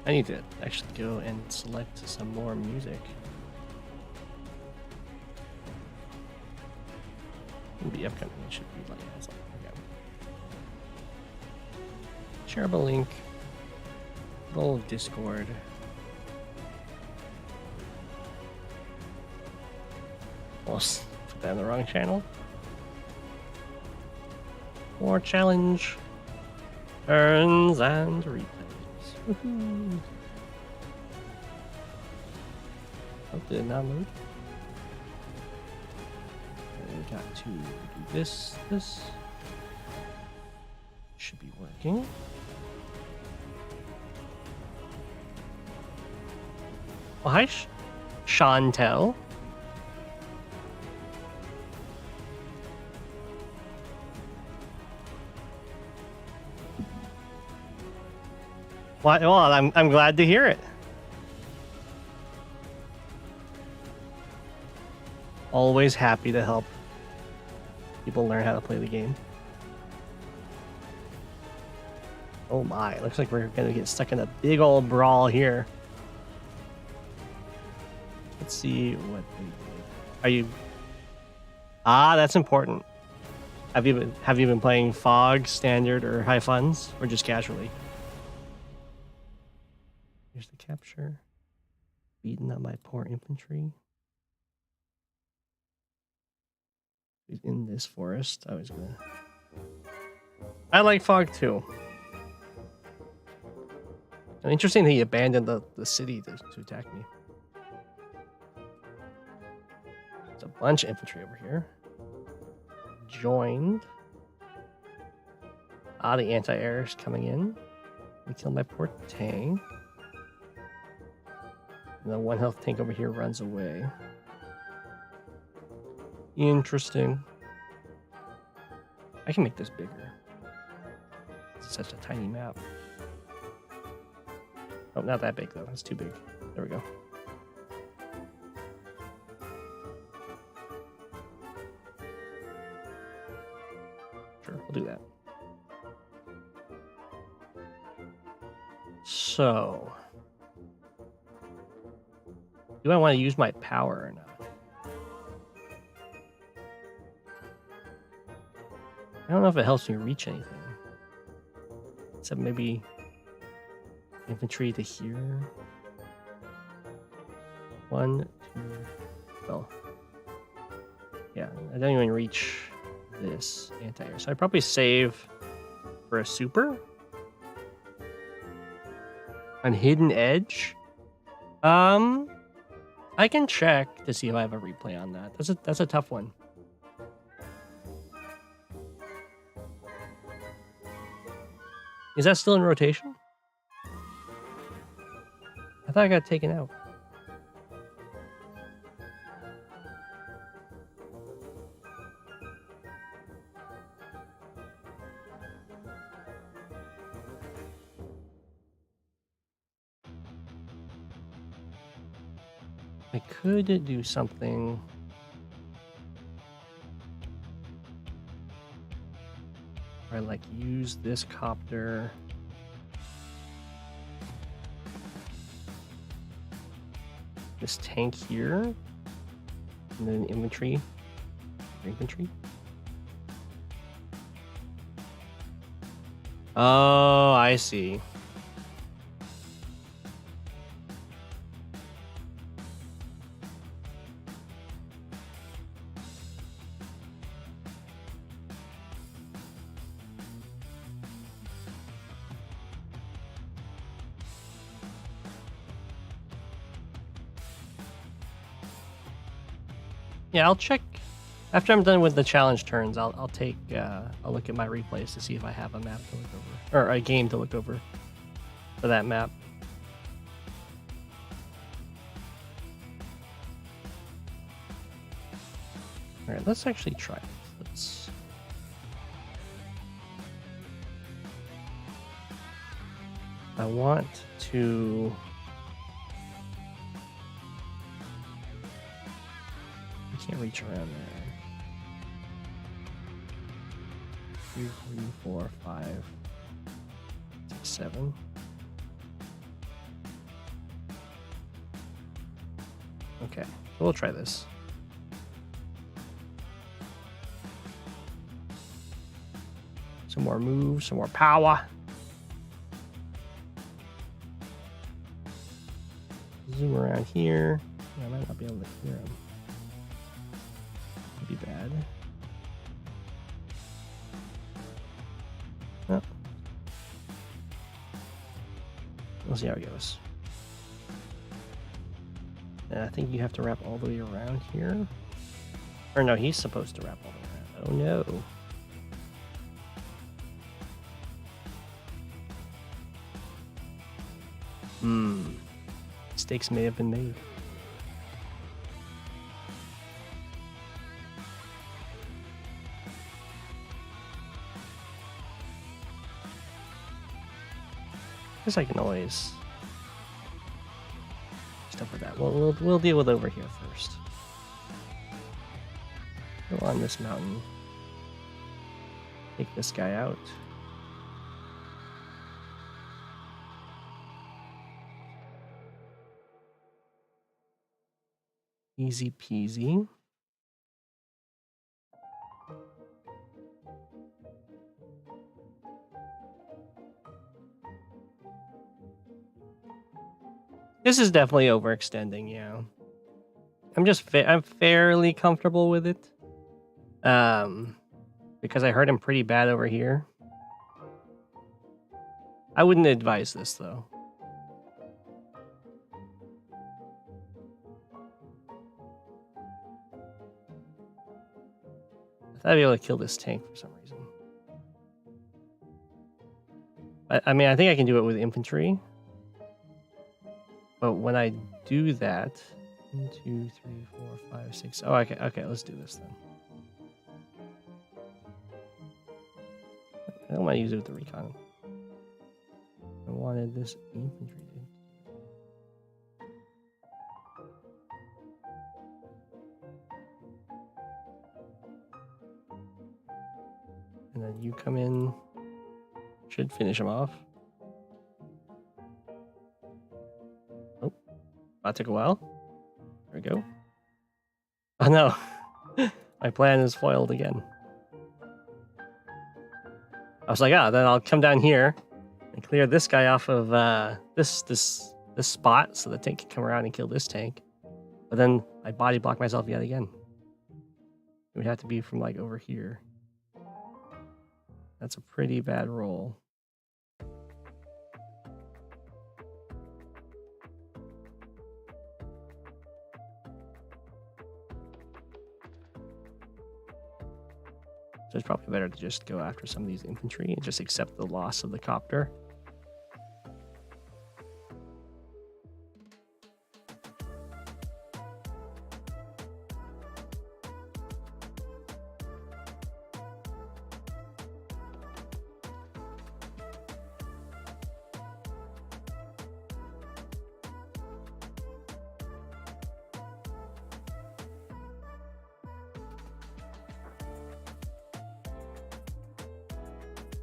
I need to actually go and select some more music. Ooh, the upcoming should be like that. Okay. Shareable link. Little Discord. Almost put that in the wrong channel. More challenge. Turns and replays. Woohoo! Oh, did it not load? We got to do this. This should be working. Oh, hi, Chantel. Well, I'm glad to hear it. Always happy to help people learn how to play the game. Oh my, looks like we're gonna get stuck in a big old brawl here. Let's see what they did. Are you... Ah, that's important. Have you been playing Fog, Standard, or High Funds, or just casually? Here's the capture. Beaten up my poor infantry. He's in this forest. I like Fog too. And interesting that he abandoned the city to attack me. There's a bunch of infantry over here. Joined. Ah, the anti-air is coming in. We kill my poor tank. And the 1 health tank over here runs away. Interesting. I can make this bigger. It's such a tiny map. Oh, not that big though. That's too big. There we go. Sure, we'll do that. So, do I want to use my power or not? I don't know if it helps me reach anything. Except maybe infantry to here. 1, 2. Well, yeah, I don't even reach this anti-air. So I'd probably save for a super. On Hidden Edge. I can check to see if I have a replay on that. That's a tough one. Is that still in rotation? I thought I got taken out. I could do something. Or like use this copter. This tank here. And then infantry. Oh, I see. Yeah, I'll check after I'm done with the challenge turns. I'll take a look at my replays to see if I have a map to look over, or a game to look over for that map. All right, let's actually try it. I want to. Can't reach around there. 2, 3, 4, 5, 6, 7. Okay, we'll try this. Some more moves, some more power. Zoom around here. I might not be able to hear him. That'd be bad. Oh. We'll see how it goes. And I think you have to wrap all the way around here. Or no, he's supposed to wrap all the way around. Oh no. Mistakes may have been made. I guess I can always stuff with that. We'll deal with over here first. Go on this mountain. Take this guy out. Easy peasy. This is definitely overextending, yeah. I'm fairly comfortable with it. Because I hurt him pretty bad over here. I wouldn't advise this though. I thought I'd be able to kill this tank for some reason. I mean, I think I can do it with infantry. But when I do that... 1, 2, 3, 4, 5, 6... Oh, okay, let's do this then. I don't want to use it with the recon. I wanted this infantry. And then you come in. Should finish him off. Oh, that took a while. There we go. Oh no, my plan is foiled again. I was like, then I'll come down here and clear this guy off of this spot so the tank can come around and kill this tank. But then I body block myself yet again. It would have to be from like over here. That's a pretty bad roll. So it's probably better to just go after some of these infantry and just accept the loss of the copter.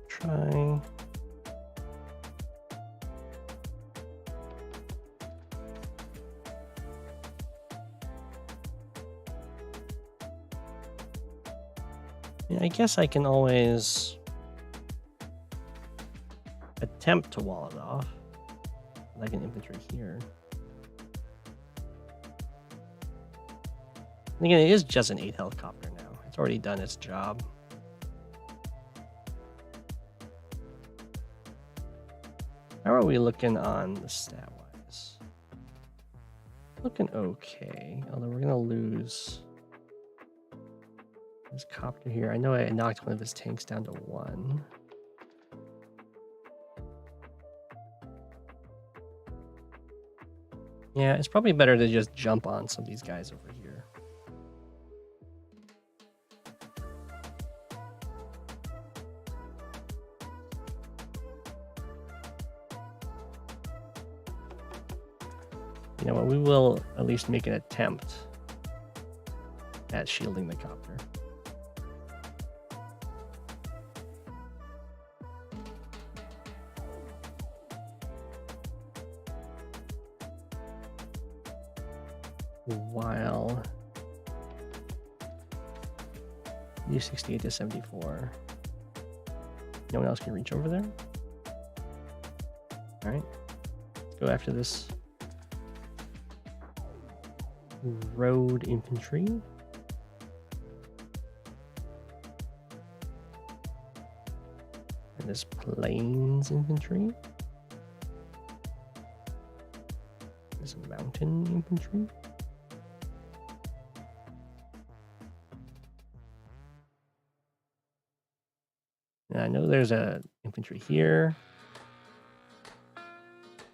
Try. Yeah, I guess I can always attempt to wall it off, like an infantry here. And again, it is just an 8 helicopter now. It's already done its job. How are we looking on the stat wise? Looking okay, although we're gonna lose this copter here. I know I knocked one of his tanks down to 1. Yeah, it's probably better to just jump on some of these guys over here. You know what, we will at least make an attempt at shielding the copter. while you 68 to 74. No one else can reach over there. All right, let's go after this road infantry. And this plains infantry. This mountain infantry. And I know there's a infantry here.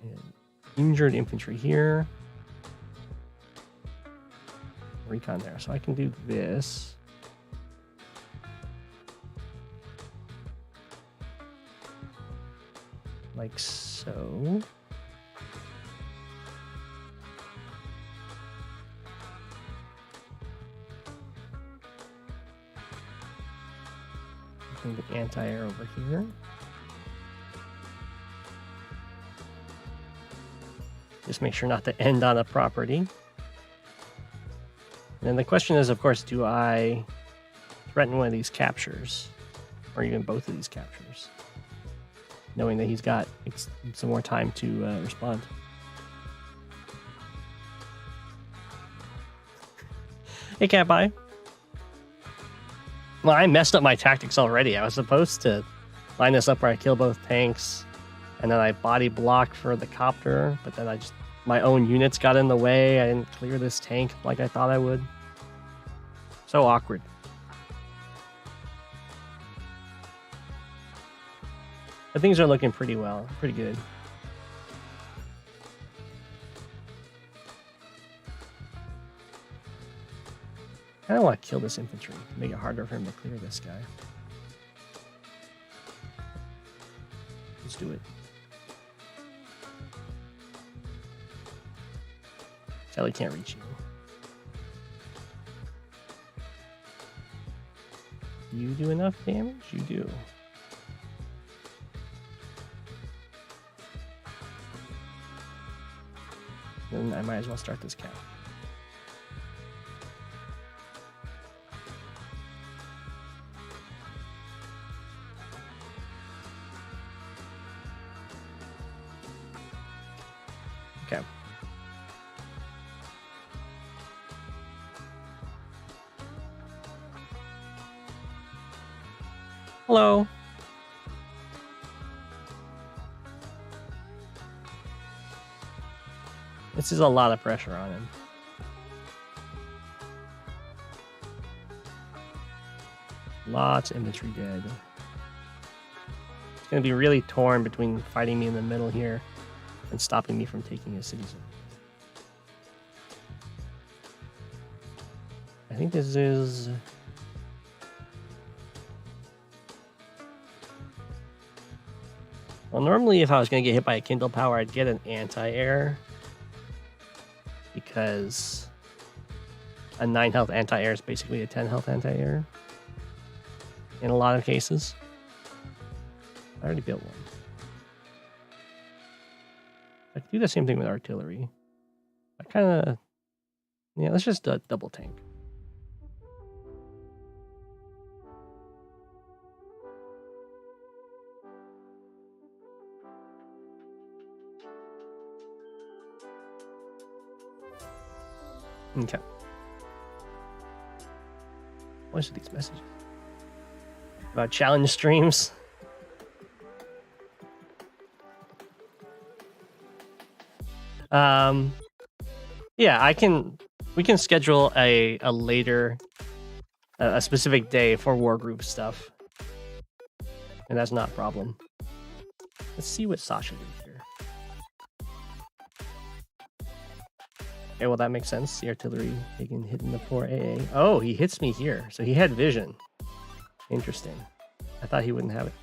And injured infantry here. Recon there. So I can do this. Like so. Bring the anti-air over here. Just make sure not to end on a property. And then the question is, of course, do I threaten one of these captures? Or even both of these captures? Knowing that he's got some more time to respond. Hey, Cat Bye. Well, I messed up my tactics already. I was supposed to line this up where I kill both tanks, and then I body block for the copter, but then my own units got in the way. I didn't clear this tank like I thought I would. So awkward. But things are looking pretty well, pretty good. I don't want to kill this infantry to make it harder for him to clear this guy. Let's do it. Sally can't reach you. You do enough damage? You do. Then I might as well start this cap. Okay. Hello. This is a lot of pressure on him. Lots of infantry dead. It's going to be really torn between fighting me in the middle here and stopping me from taking his cities. I think this is... Well, normally if I was going to get hit by a Kindle Power, I'd get an anti-air. Because a 9 health anti-air is basically a 10 health anti-air. In a lot of cases. I already built one. I could do the same thing with artillery. I kind of... Yeah, let's just double tank. Okay. What are these messages? About challenge streams? Yeah, we can schedule a later, a specific day for war group stuff. And that's not a problem. Let's see what Sasha did here. Okay, well, that makes sense. The artillery taking hit in the 4AA. Oh, he hits me here. So he had vision. Interesting. I thought he wouldn't have it.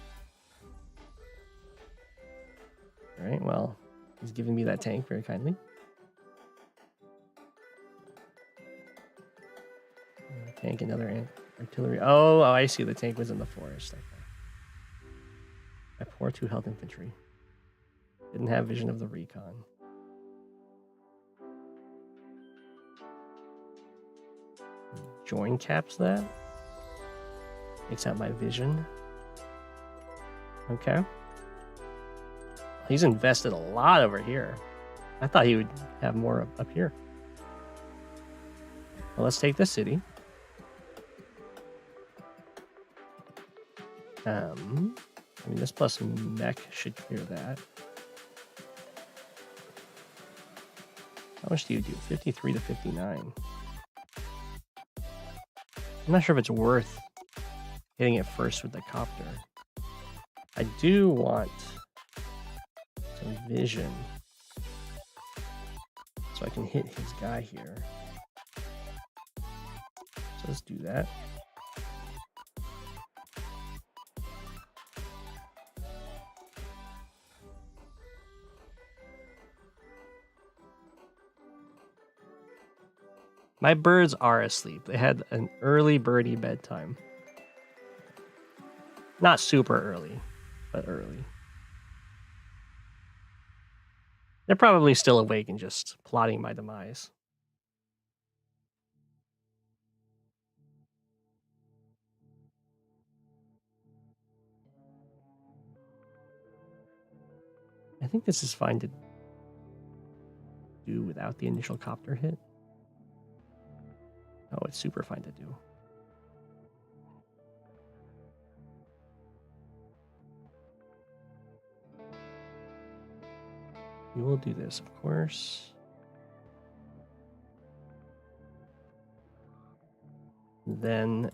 All right, well, he's giving me that tank very kindly. Tank, another artillery. Oh, I see. The tank was in the forest. Okay. I pour 2 health infantry. Didn't have vision of the recon. join caps that. Takes out my vision. Okay. He's invested a lot over here. I thought he would have more up here. Well, let's take this city. I mean, this plus mech should clear that. How much do you do? 53 to 59. I'm not sure if it's worth hitting it first with the copter. I do want some vision so I can hit his guy here. So let's do that. My birds are asleep. They had an early birdie bedtime. Not super early, but early. They're probably still awake and just plotting my demise. I think this is fine to do without the initial copter hit. Oh, it's super fine to do. We will do this, of course. Then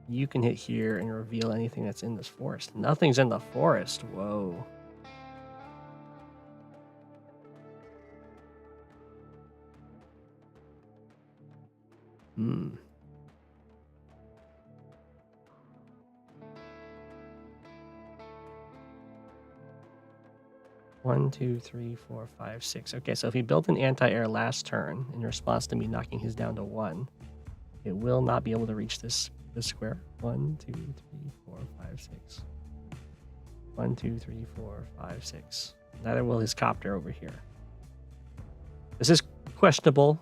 you can hit here and reveal anything that's in this forest. Nothing's in the forest. Whoa. Hmm. One, two, three, four, five, six. Okay, so if he built an anti-air last turn in response to me knocking his down to 1, it will not be able to reach this square. 1, 2, 3, 4, 5, 6. 1, 2, 3, 4, 5, 6. Neither will his copter over here. This is questionable.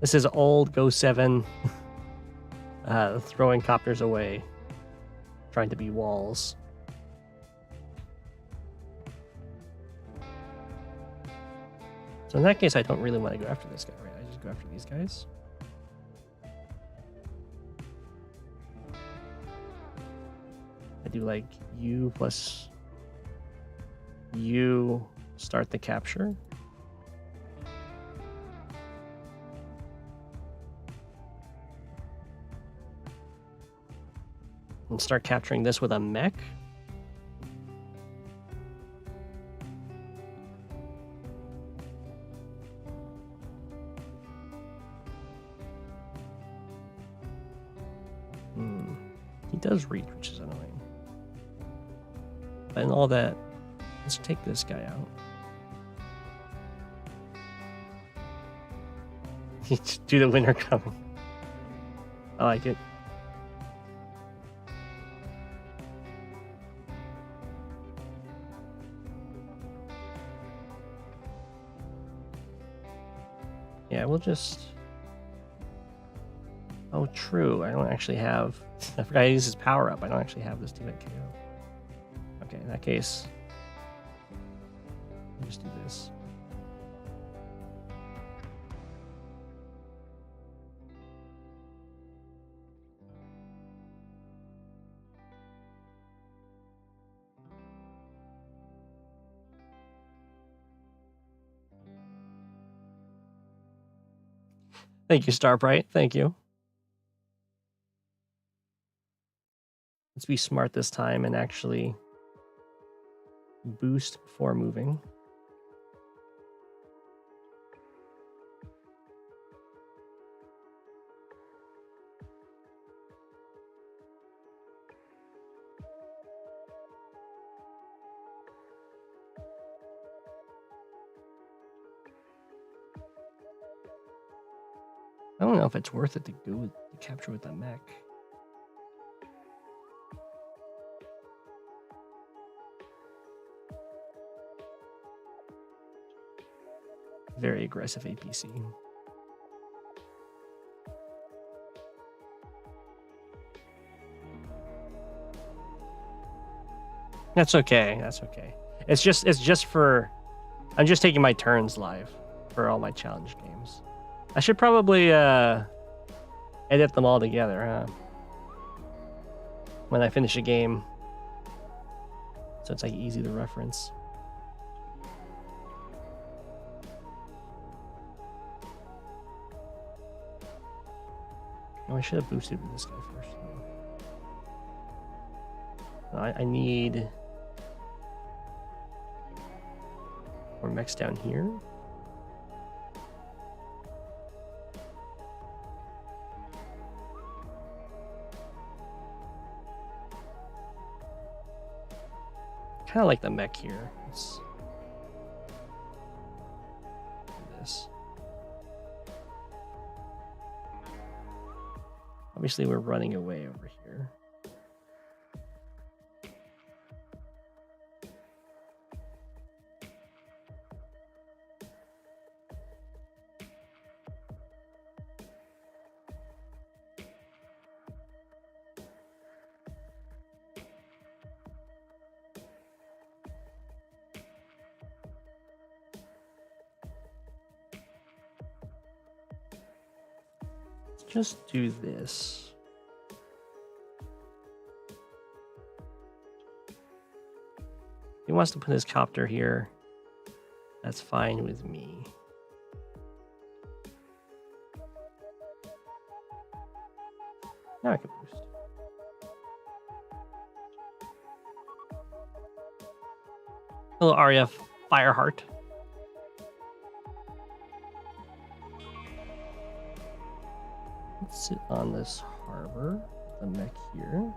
This is old Go7 throwing copters away, trying to be walls. So in that case, I don't really want to go after this guy, right? I just go after these guys. I do like you plus you start the capture. And start capturing this with a mech. He does reach, which is annoying. And all that, let's take this guy out. Do the winter coming. I like it. Yeah, we'll just... Oh, true. I don't actually have... I forgot to use his power up. I don't actually have this teammate KO. Okay, in that case... I'll just do this. Thank you, Starbright. Thank you. Let's be smart this time and actually boost before moving. I don't know if it's worth it to go with to capture with the mech. Very aggressive APC. That's okay. That's okay. It's just for. I'm just taking my turns live for all my challenge games. I should probably edit them all together, huh? When I finish a game, so it's like easy to reference. Oh, I should have boosted with this guy first. I need more mechs down here. Kind of like the mech here. Let's do this. Obviously, we're running away over here. Just do this. He wants to put his copter here. That's fine with me. Now I can boost. Hello, Arya Fireheart. Let's sit on this harbor, the mech here.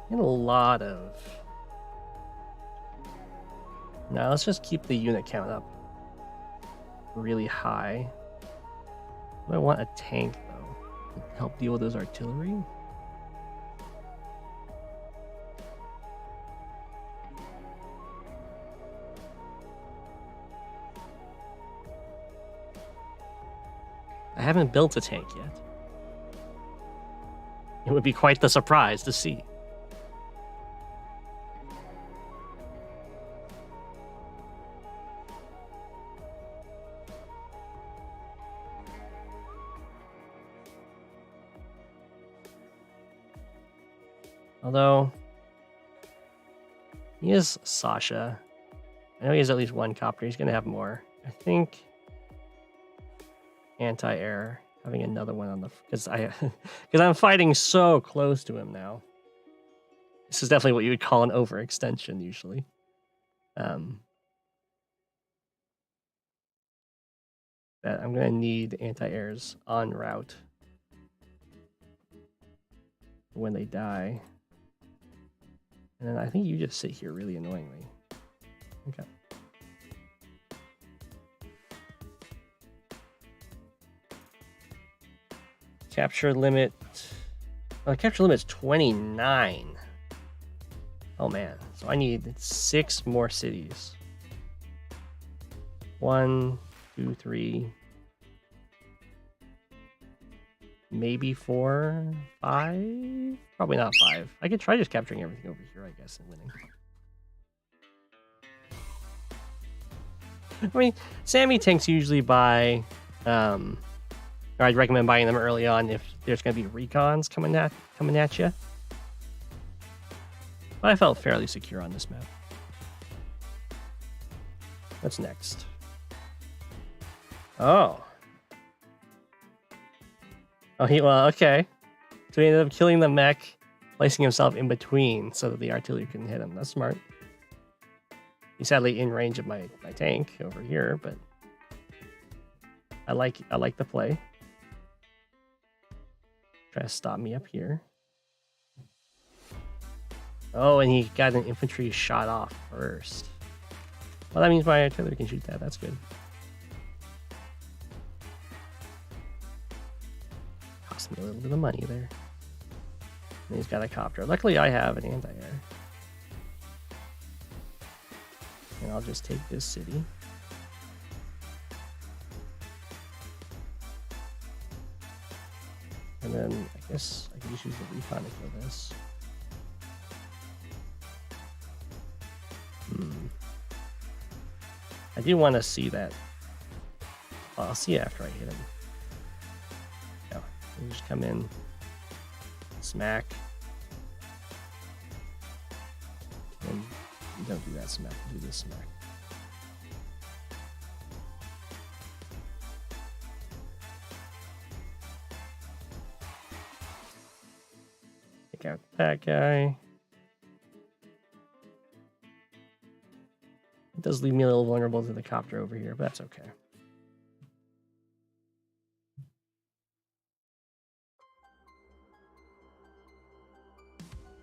Get a lot of. Now let's just keep the unit count up really high. I want a tank though to help deal with those artillery. I haven't built a tank yet. It would be quite the surprise to see. Although, he is Sasha. I know he has at least one copter. He's going to have more. I think anti-air, having another one on the... Because I'm fighting so close to him now. This is definitely what you would call an overextension, usually. That I'm going to need anti-airs en route when they die. And then I think you just sit here really annoyingly. Okay. Capture limit. Oh, the capture limit's 29. Oh man. So I need 6 more cities. 1, 2, 3. Maybe 4, 5? Probably not 5. I could try just capturing everything over here, I guess, and winning. I mean, Sammy tanks usually buy, or I'd recommend buying them early on if there's going to be recons coming at you. But I felt fairly secure on this map. What's next? Oh. Oh, well, okay. So he ended up killing the mech, placing himself in between so that the artillery couldn't hit him. That's smart. He's sadly in range of my tank over here, but I like the play. Try to stop me up here. Oh, and he got an infantry shot off first. Well, that means my artillery can shoot that. That's good. Cost me a little bit of money there. And he's got a copter. Luckily, I have an anti-air. And I'll just take this city. And then I guess I can just use the recon to kill this. I do want to see that. Well, I'll see it after I hit him. Yeah, you just come in, smack, and you don't do that smack. You do this smack. Take out that guy. It does leave me a little vulnerable to the copter over here, but that's okay.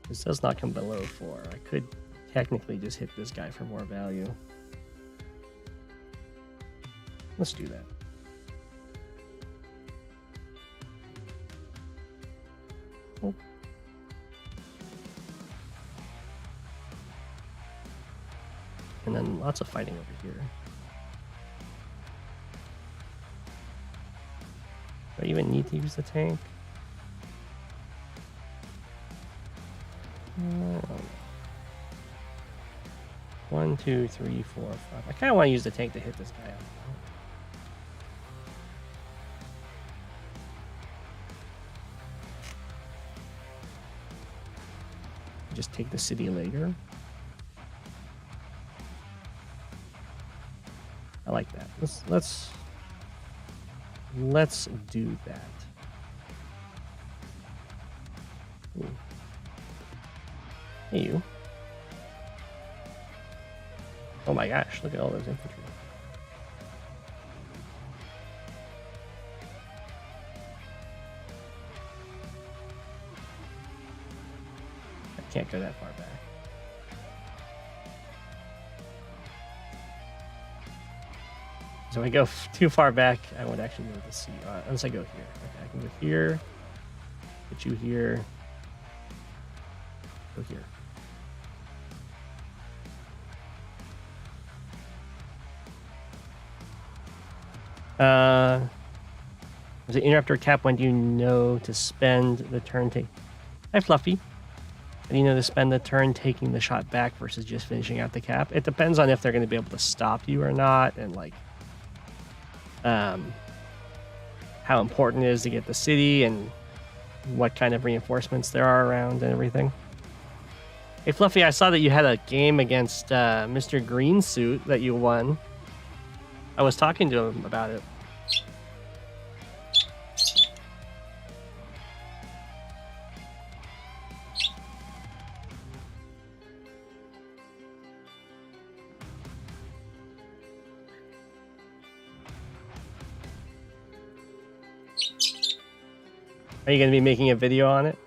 This does not come below 4. I could technically just hit this guy for more value. Let's do that. Oh. And then lots of fighting over here. Do I even need to use the tank? 1, 2, 3, 4, 5. I kind of want to use the tank to hit this guy up. Just take the city later. I like that. Let's do that. Ooh. Hey, you. Oh my gosh, look at all those infantry. I can't go that far back. So if I go too far back, I won't actually be able to see. Unless I go here. Okay, I can go here, put you here, go here. Does it interrupt or cap when do you know to spend the turn take? Hi, Fluffy. How do you know to spend the turn taking the shot back versus just finishing out the cap? It depends on if they're going to be able to stop you or not, and like how important it is to get the city and what kind of reinforcements there are around and everything. Hey, Fluffy, I saw that you had a game against Mr. Green Suit that you won. I was talking to him about it. Are you going to be making a video on it?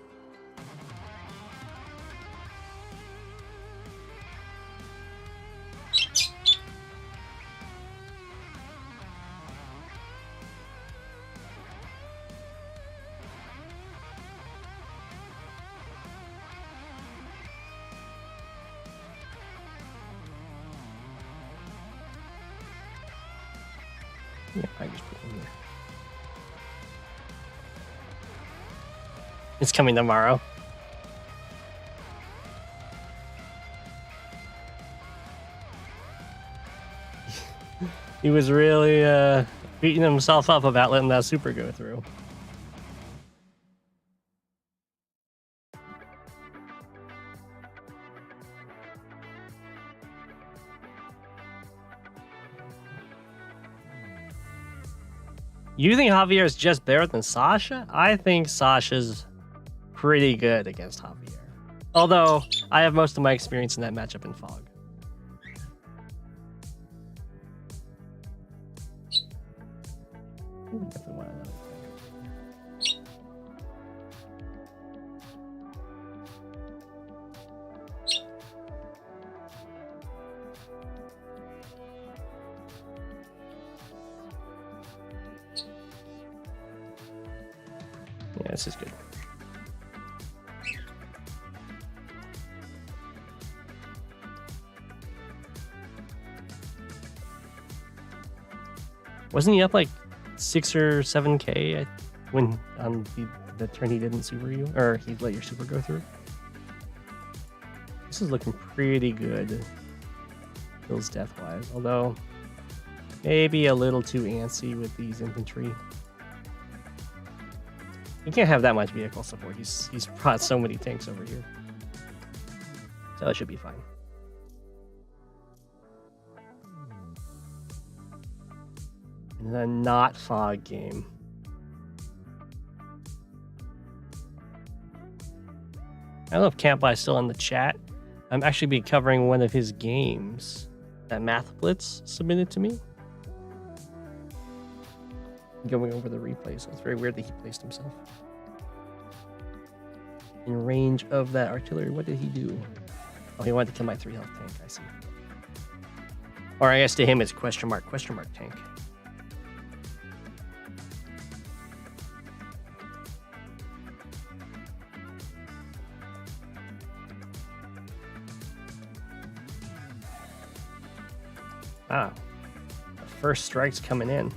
Yeah, I just put it in here. It's coming tomorrow. He was really beating himself up about letting that super go through. You think Javier is just better than Sasha? I think Sasha's pretty good against Javier. Although, I have most of my experience in that matchup in Fog. Definitely want another thing. Yeah, this is good. Wasn't he up like 6 or 7K when on the turn he didn't super you, or he let your super go through. This is looking pretty good, kills death-wise, although maybe a little too antsy with these infantry. You can't have that much vehicle support. He's brought so many tanks over here. So it should be fine. And then not fog game. I don't know if Campbell is still in the chat. I'm actually be covering one of his games that Math Blitz submitted to me. Going over the replay, so it's very weird that he placed himself in range of that artillery. What did he do? Oh, he wanted to kill my 3 health tank. I see. Or I guess to him it's question mark tank. Ah, the first strike's coming in.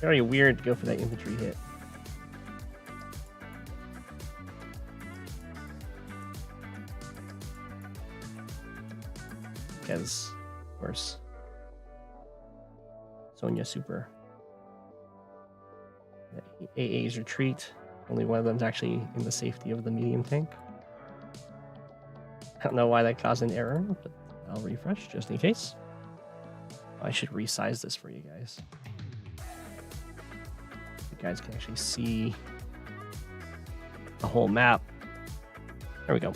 Very weird to go for that infantry hit. Because, of course, Sonya Super. The AA's retreat. Only one of them's actually in the safety of the medium tank. I don't know why that caused an error, but I'll refresh just in case. I should resize this for you guys. You guys can actually see the whole map. There we go.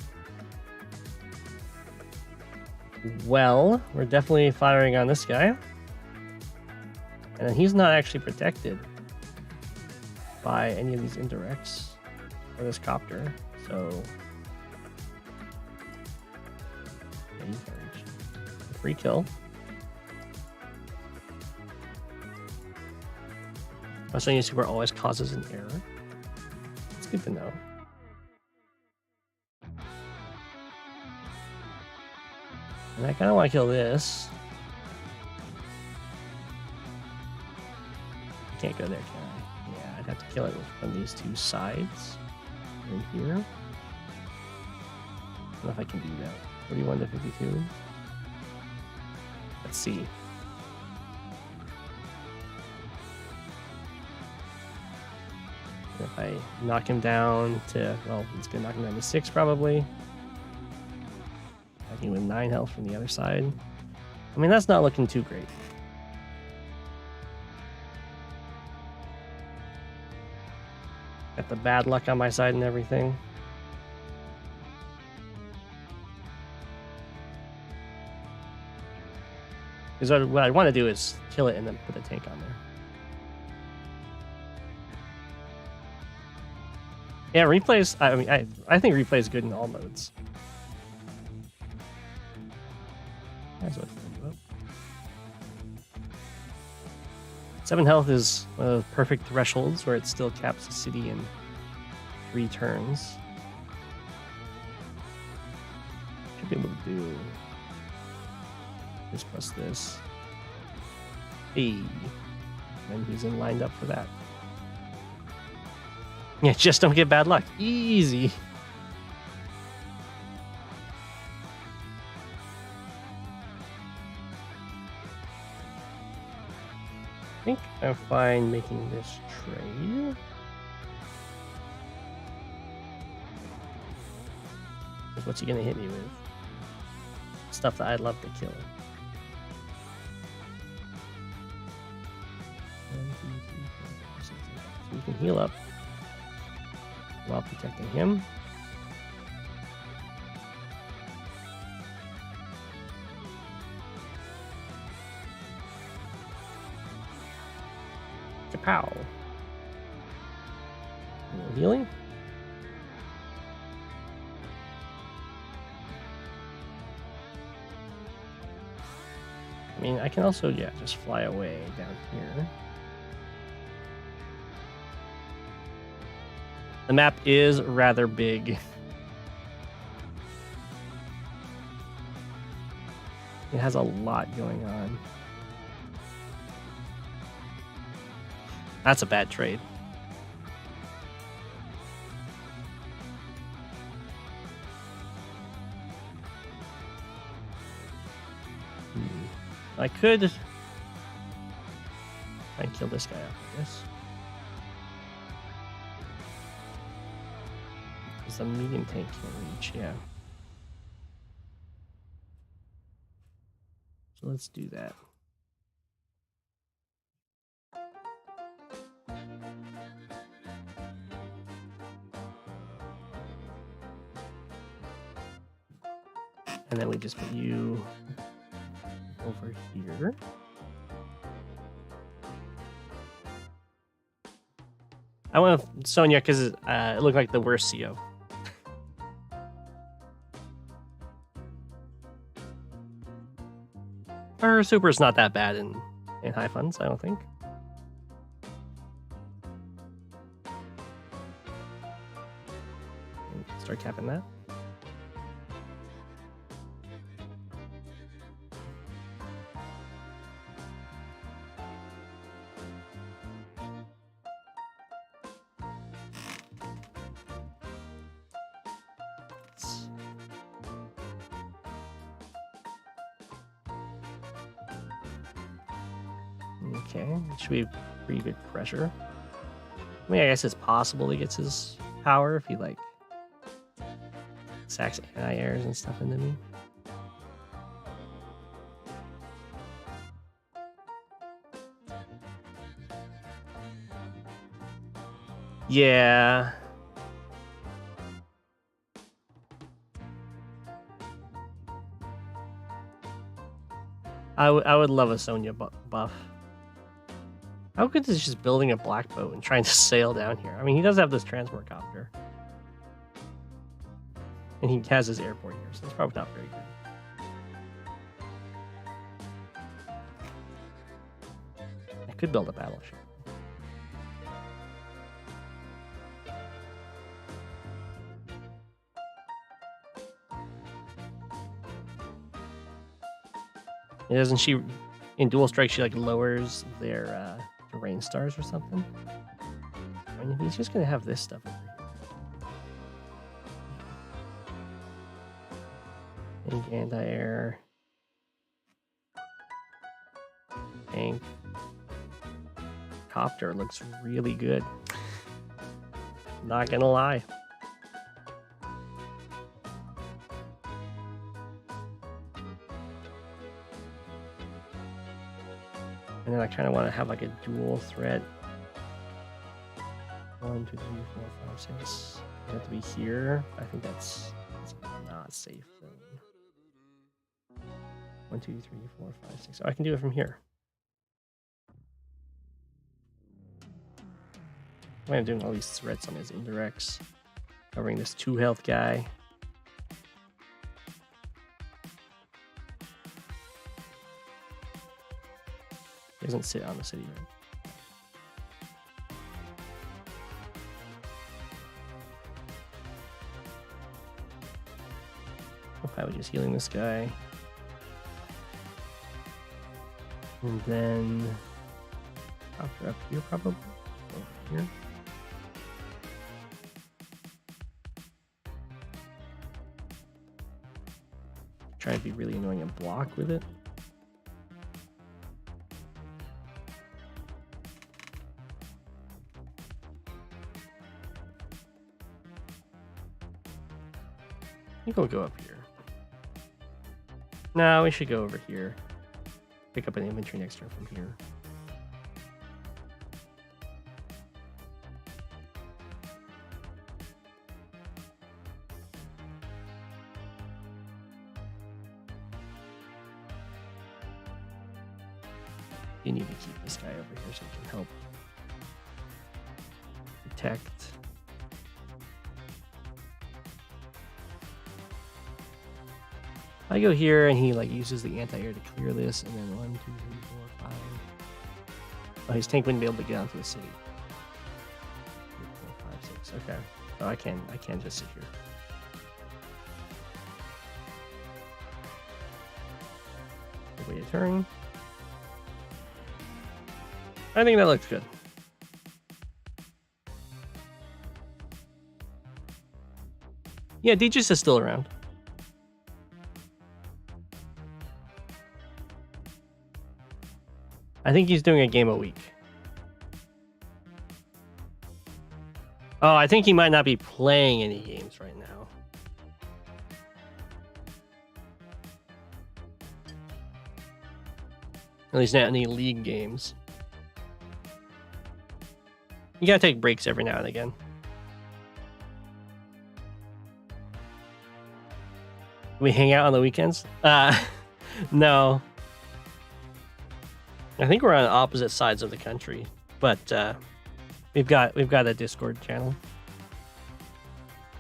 Well, we're definitely firing on this guy. And then he's not actually protected by any of these indirects or this copter. So free kill. Sonya Super always causes an error. It's good to know. And I kind of want to kill this. Can't go there, can I? Yeah, I'd have to kill it from these two sides. Right here. I don't know if I can do that. 41 to 52. Let's see. If I knock him down to, well, it's gonna knock him down to 6 probably. Attacking with 9 health from the other side. I mean, that's not looking too great. Got the bad luck on my side and everything. Because what I want to do is kill it and then put a tank on there. Yeah, replays. I mean, I think replay is good in all modes. That's what it's about. 7 health is one of the perfect thresholds where it still caps the city in 3 turns. Should be able to do this plus this. Hey. And he's in lined up for that. Yeah, just don't get bad luck. Easy. I think I'm fine making this trade. What's he gonna hit me with? Stuff that I'd love to kill. So we can heal up while protecting him. Kapow. A little healing. I mean, I can also, yeah, just fly away down here. The map is rather big. It has a lot going on. That's a bad trade. I could try and kill this guy off, I guess. Because the medium tank can't reach, yeah. So let's do that. And then we just put you over here. I want Sonya because it looked like the worst CO. Her super's not that bad in high funds, I don't think. Start capping that. Okay, it should be pretty good pressure. I mean, I guess it's possible he gets his power if he like sacks anti-airs and stuff into me. Yeah. I would love a Sonya buff. How good is just building a black boat and trying to sail down here? I mean, he does have this transport copter. And he has his airport here, so it's probably not very good. I could build a battleship. And doesn't she, in dual strike, she like lowers their terrain stars or something? I mean, he's just gonna have this stuff over here. Anti-air. Tank. Copter looks really good. Not gonna lie. And then I kind of want to have like a dual threat. 1, 2, 3, 4, 5, 6. I have to be here. I think that's not safe zone. 1, 2, 3, 4, 5, 6. Oh, I can do it from here. Why am I doing all these threats on his indirects? Covering this 2 health guy. He doesn't sit on the city, right? I was just healing this guy. And then copter up here, probably. Over here. Try to be really annoying and block with it. I think we'll go up here. No, we should go over here. Pick up an infantry next turn from here. You need to keep this guy over here so he can help protect. I go here and he like uses the anti-air to clear this, and then 1, 2, 3, 4, 5. Oh, his tank wouldn't be able to get onto the city. 3, 4, 5, 6. Okay. Oh, I can just sit here. Wait a turn. I think that looks good. Yeah, Deegis is still around. I think he's doing a game a week. Oh, I think he might not be playing any games right now. At least not any league games. You gotta take breaks every now and again. We hang out on the weekends? No. I think we're on opposite sides of the country, but we've got a Discord channel. All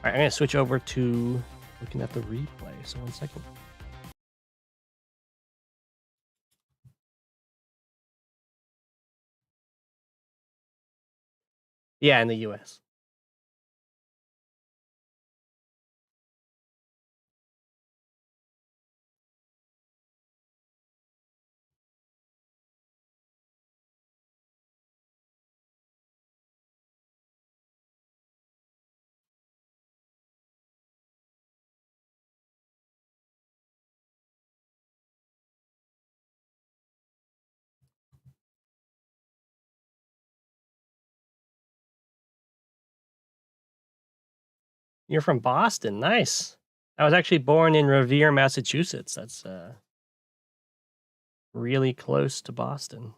right, I'm gonna switch over to looking at the replay. So 1 second. Yeah, in the US. You're from Boston. Nice. I was actually born in Revere, Massachusetts. That's really close to Boston.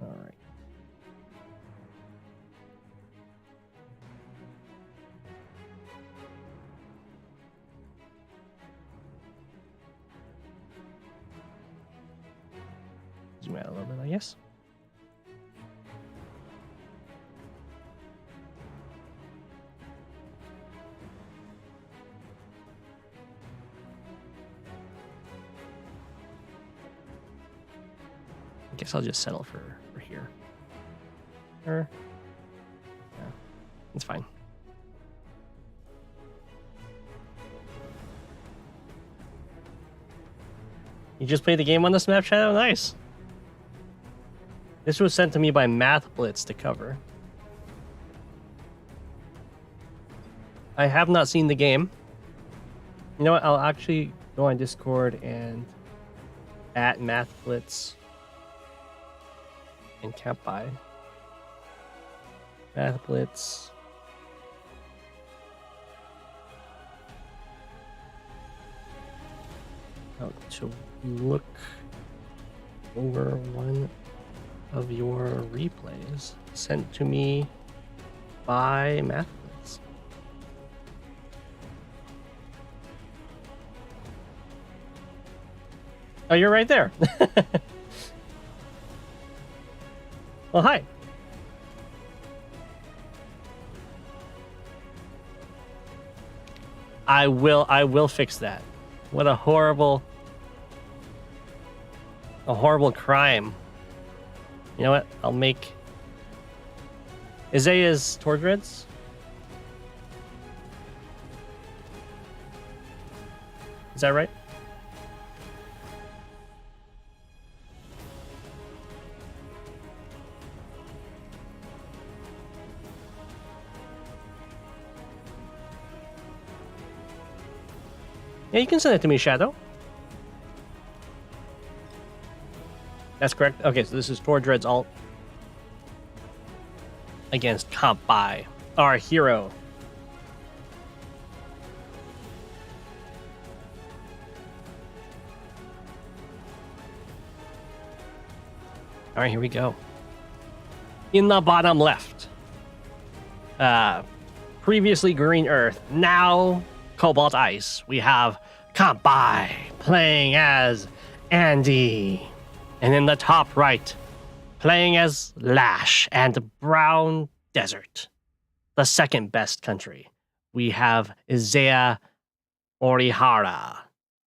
All right. Zoom out a little bit, I guess. I guess I'll just settle for here. Or, yeah, it's fine. You just played the game on the Snapchat? Oh, nice. This was sent to me by Math Blitz to cover. I have not seen the game. You know what? I'll actually go on Discord and at Math Blitz and camp by Math Blitz. How to look over one of your replays sent to me by Math Blitz. Oh, you're right there. Well, hi. I will fix that. What a horrible crime. You know what? I'll make Isaiah's Tordreds. Is that right? Yeah, you can send it to me, Shadow. That's correct. Okay, so this is Tordred's alt against Comp by our hero. All right, here we go. In the bottom left, previously Green Earth, now Cobalt Ice. We have Comp by playing as Andy. And in the top right, playing as Lash and Brown Desert. The second best country, we have Isaiah Orihara,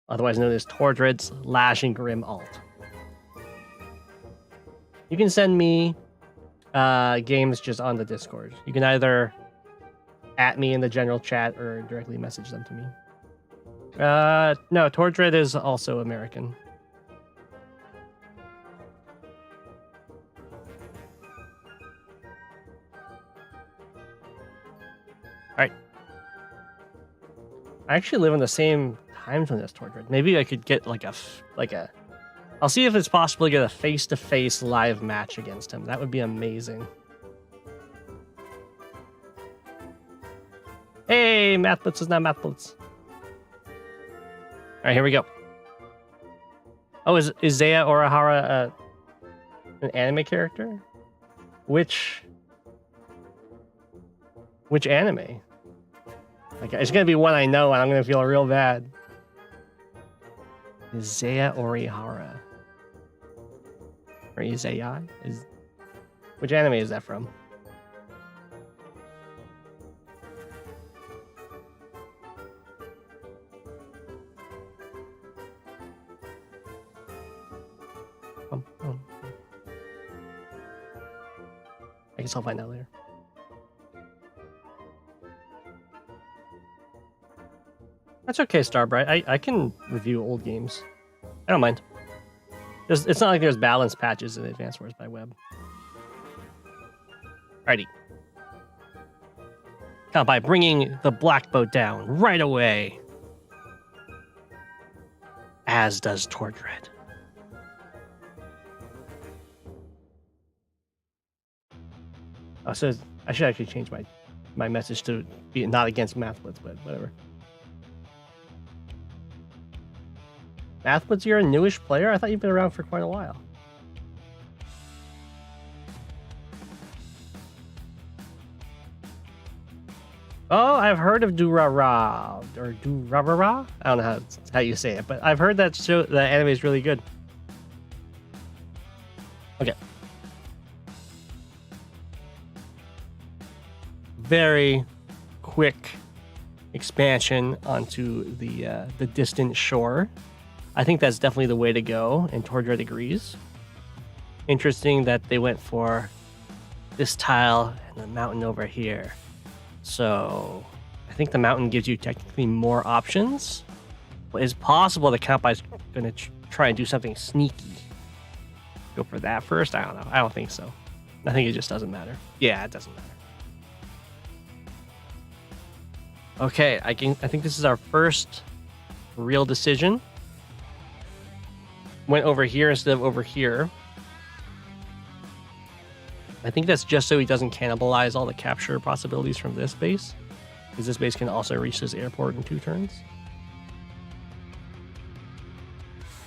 otherwise known as Tordred's Lash and Grim alt. You can send me games just on the Discord. You can either at me in the general chat or directly message them to me. No, Tordred is also American. All right. I actually live in the same time zone as Tordred. Maybe I could get like a. I'll see if it's possible to get a face-to-face live match against him. That would be amazing. Hey, Math Blitz is not Math Blitz. All right, here we go. Oh, is Zaya Orihara an anime character? Which anime? Like, it's gonna be one I know, and I'm gonna feel real bad. Is Zaya Orihara? Or Izaya? Which anime is that from? I guess I'll find out later. That's okay, Starbright. I can review old games. I don't mind. It's not like there's balance patches in Advanced Wars by Web. Alrighty. Now, by bringing the black boat down right away. As does Tordred. Oh, so I should actually change my message to be not against Mathblitz, but whatever. Mathblitz, you're a newish player? I thought you've been around for quite a while. Oh, I've heard of Durara or Durarara. I don't know how you say it, but I've heard that the anime is really good. Okay. Very quick expansion onto the distant shore. I think that's definitely the way to go, and Tordred agrees. Interesting that they went for this tile and the mountain over here. So I think the mountain gives you technically more options. But it's possible the Kampai is going to try and do something sneaky. Go for that first? I don't know. I don't think so. I think it just doesn't matter. Yeah, it doesn't matter. Okay, I think this is our first real decision. Went over here instead of over here. I think that's just so he doesn't cannibalize all the capture possibilities from this base, because this base can also reach this airport in 2 turns.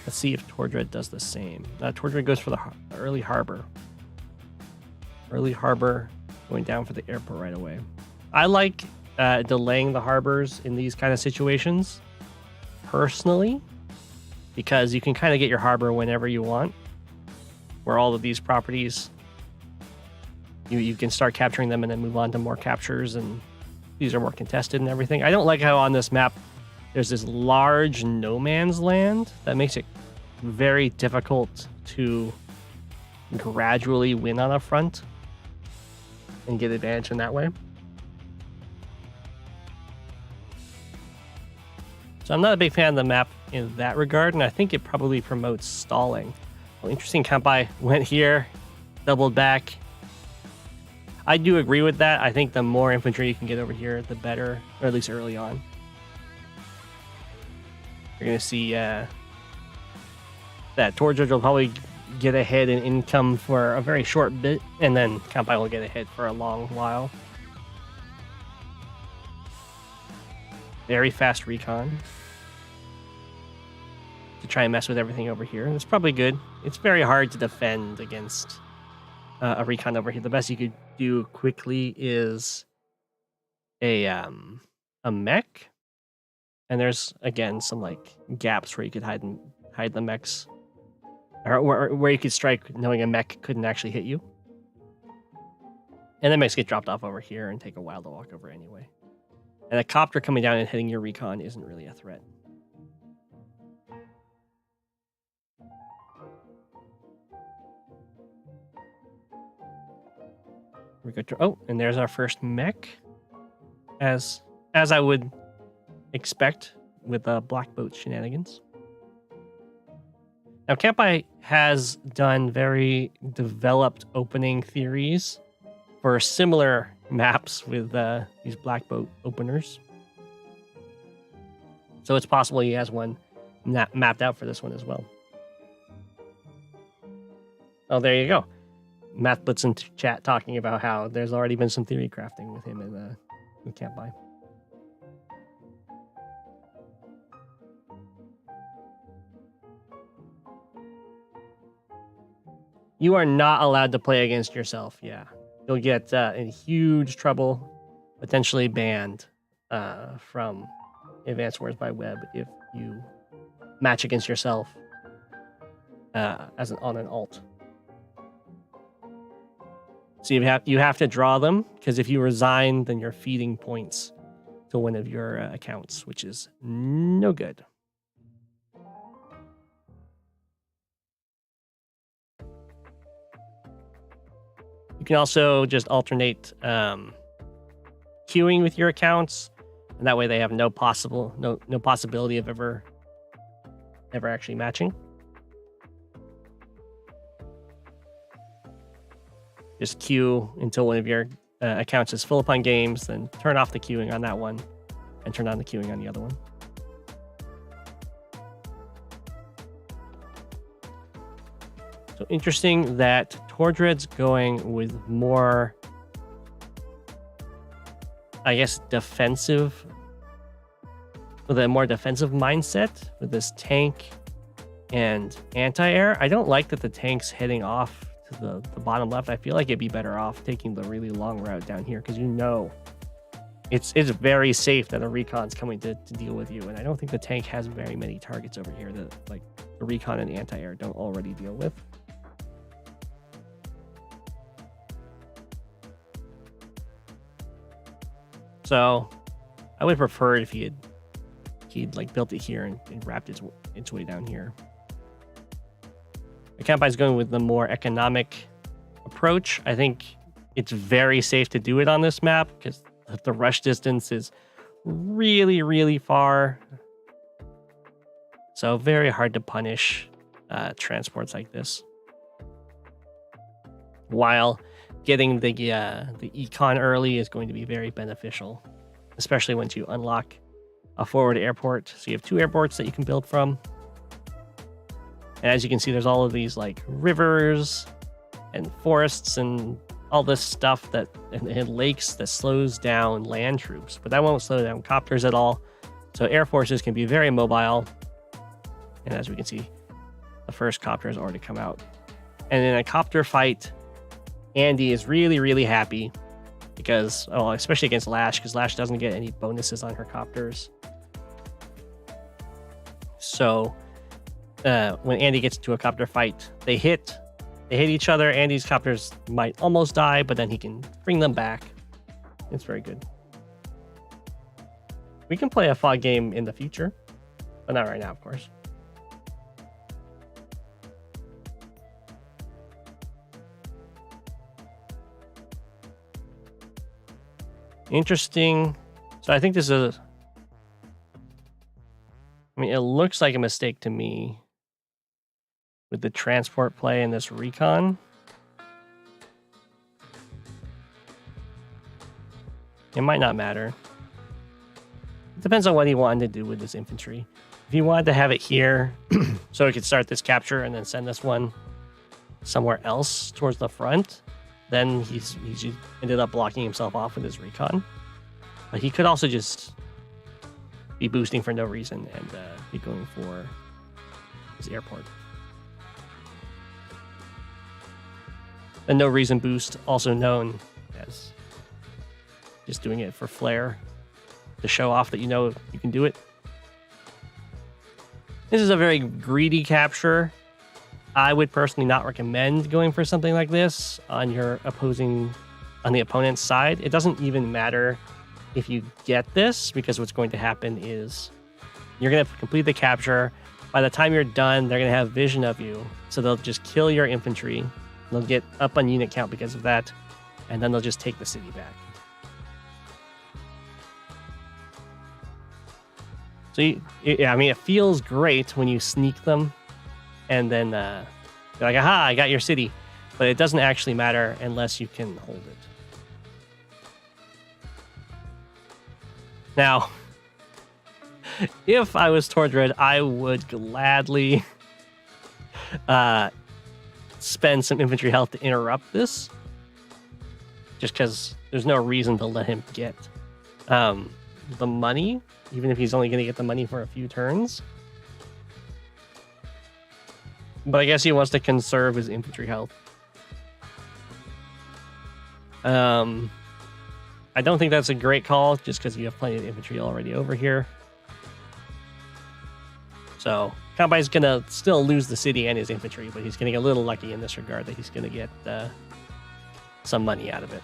Let's see if Tordred does the same. Tordred goes for the early harbor. Early harbor going down for the airport right away. I like delaying the harbors in these kind of situations, personally, because you can kind of get your harbor whenever you want, where all of these properties, you can start capturing them and then move on to more captures, and these are more contested and everything. I don't like how on this map there's this large no man's land that makes it very difficult to gradually win on a front and get advantage in that way. So I'm not a big fan of the map in that regard, and I think it probably promotes stalling. Well, interesting, Kampai went here, doubled back. I do agree with that. I think the more infantry you can get over here, the better, or at least early on. You're going to see that Tordred will probably get ahead in income for a very short bit, and then Kampai will get ahead for a long while. Very fast recon to try and mess with everything over here. It's probably good. It's very hard to defend against a recon over here. The best you could do quickly is a mech, and there's again some like gaps where you could hide the mechs, or where you could strike knowing a mech couldn't actually hit you, and then mechs get dropped off over here and take a while to walk over anyway. And a copter coming down and hitting your recon isn't really a threat. We go to, oh, and there's our first mech, as I would expect with black boat shenanigans. Now, Kampai has done very developed opening theories for similar maps with these black boat openers. So it's possible he has one mapped out for this one as well. Oh, there you go. Math Blitz in chat talking about how there's already been some theory crafting with him in Camp By. You are not allowed to play against yourself. Yeah, you'll get in huge trouble, potentially banned from Advanced Wars by Web if you match against yourself on an alt. So you have to draw them, because if you resign, then you're feeding points to one of your accounts, which is no good. You can also just alternate queuing with your accounts, and that way they have no possibility of ever actually matching. Just queue until one of your accounts is full upon games, then turn off the queuing on that one and turn on the queuing on the other one. So interesting that Tordred's going with more, I guess, with a more defensive mindset with this tank and anti-air. I don't like that the tank's heading off to the bottom left. I feel like it'd be better off taking the really long route down here, because it's very safe that a recon's coming to deal with you, and I don't think the tank has very many targets over here that like the recon and anti-air don't already deal with. So I would prefer if he'd like built it here and wrapped its way down here. Camp is going with the more economic approach. I think it's very safe to do it on this map because the rush distance is really, really far. So very hard to punish transports like this. While getting the econ early is going to be very beneficial, especially once you unlock a forward airport. So you have 2 airports that you can build from. And as you can see, there's all of these like rivers and forests and all this stuff and lakes that slows down land troops, but that won't slow down copters at all. So air forces can be very mobile. And as we can see, the first copter has already come out. And in a copter fight, Andy is really, really happy because, especially against Lash, because Lash doesn't get any bonuses on her copters. So when Andy gets into a copter fight, they hit each other. Andy's copters might almost die, but then he can bring them back. It's very good. We can play a fog game in the future, but not right now, of course. Interesting. So I think this is it looks like a mistake to me with the transport play and this recon. It might not matter. It depends on what he wanted to do with this infantry. If he wanted to have it here so he could start this capture and then send this one somewhere else towards the front, then he's ended up blocking himself off with his recon. But he could also just be boosting for no reason and be going for his airport. The no reason boost, also known as just doing it for flair, to show off that you know you can do it. This is a very greedy capture. I would personally not recommend going for something like this on the opponent's side. It doesn't even matter if you get this, because what's going to happen is you're going to complete the capture. By the time you're done, they're going to have vision of you. So they'll just kill your infantry. They'll get up on unit count because of that. And then they'll just take the city back. So, it feels great when you sneak them and then you're like, aha, I got your city. But it doesn't actually matter unless you can hold it. If I was Tordred, I would gladly spend some infantry health to interrupt this. Just because there's no reason to let him get the money, even if he's only going to get the money for a few turns. But I guess he wants to conserve his infantry health. I don't think that's a great call, just because you have plenty of infantry already over here. So Combai's going to still lose the city and his infantry, but he's going to get a little lucky in this regard that he's going to get some money out of it.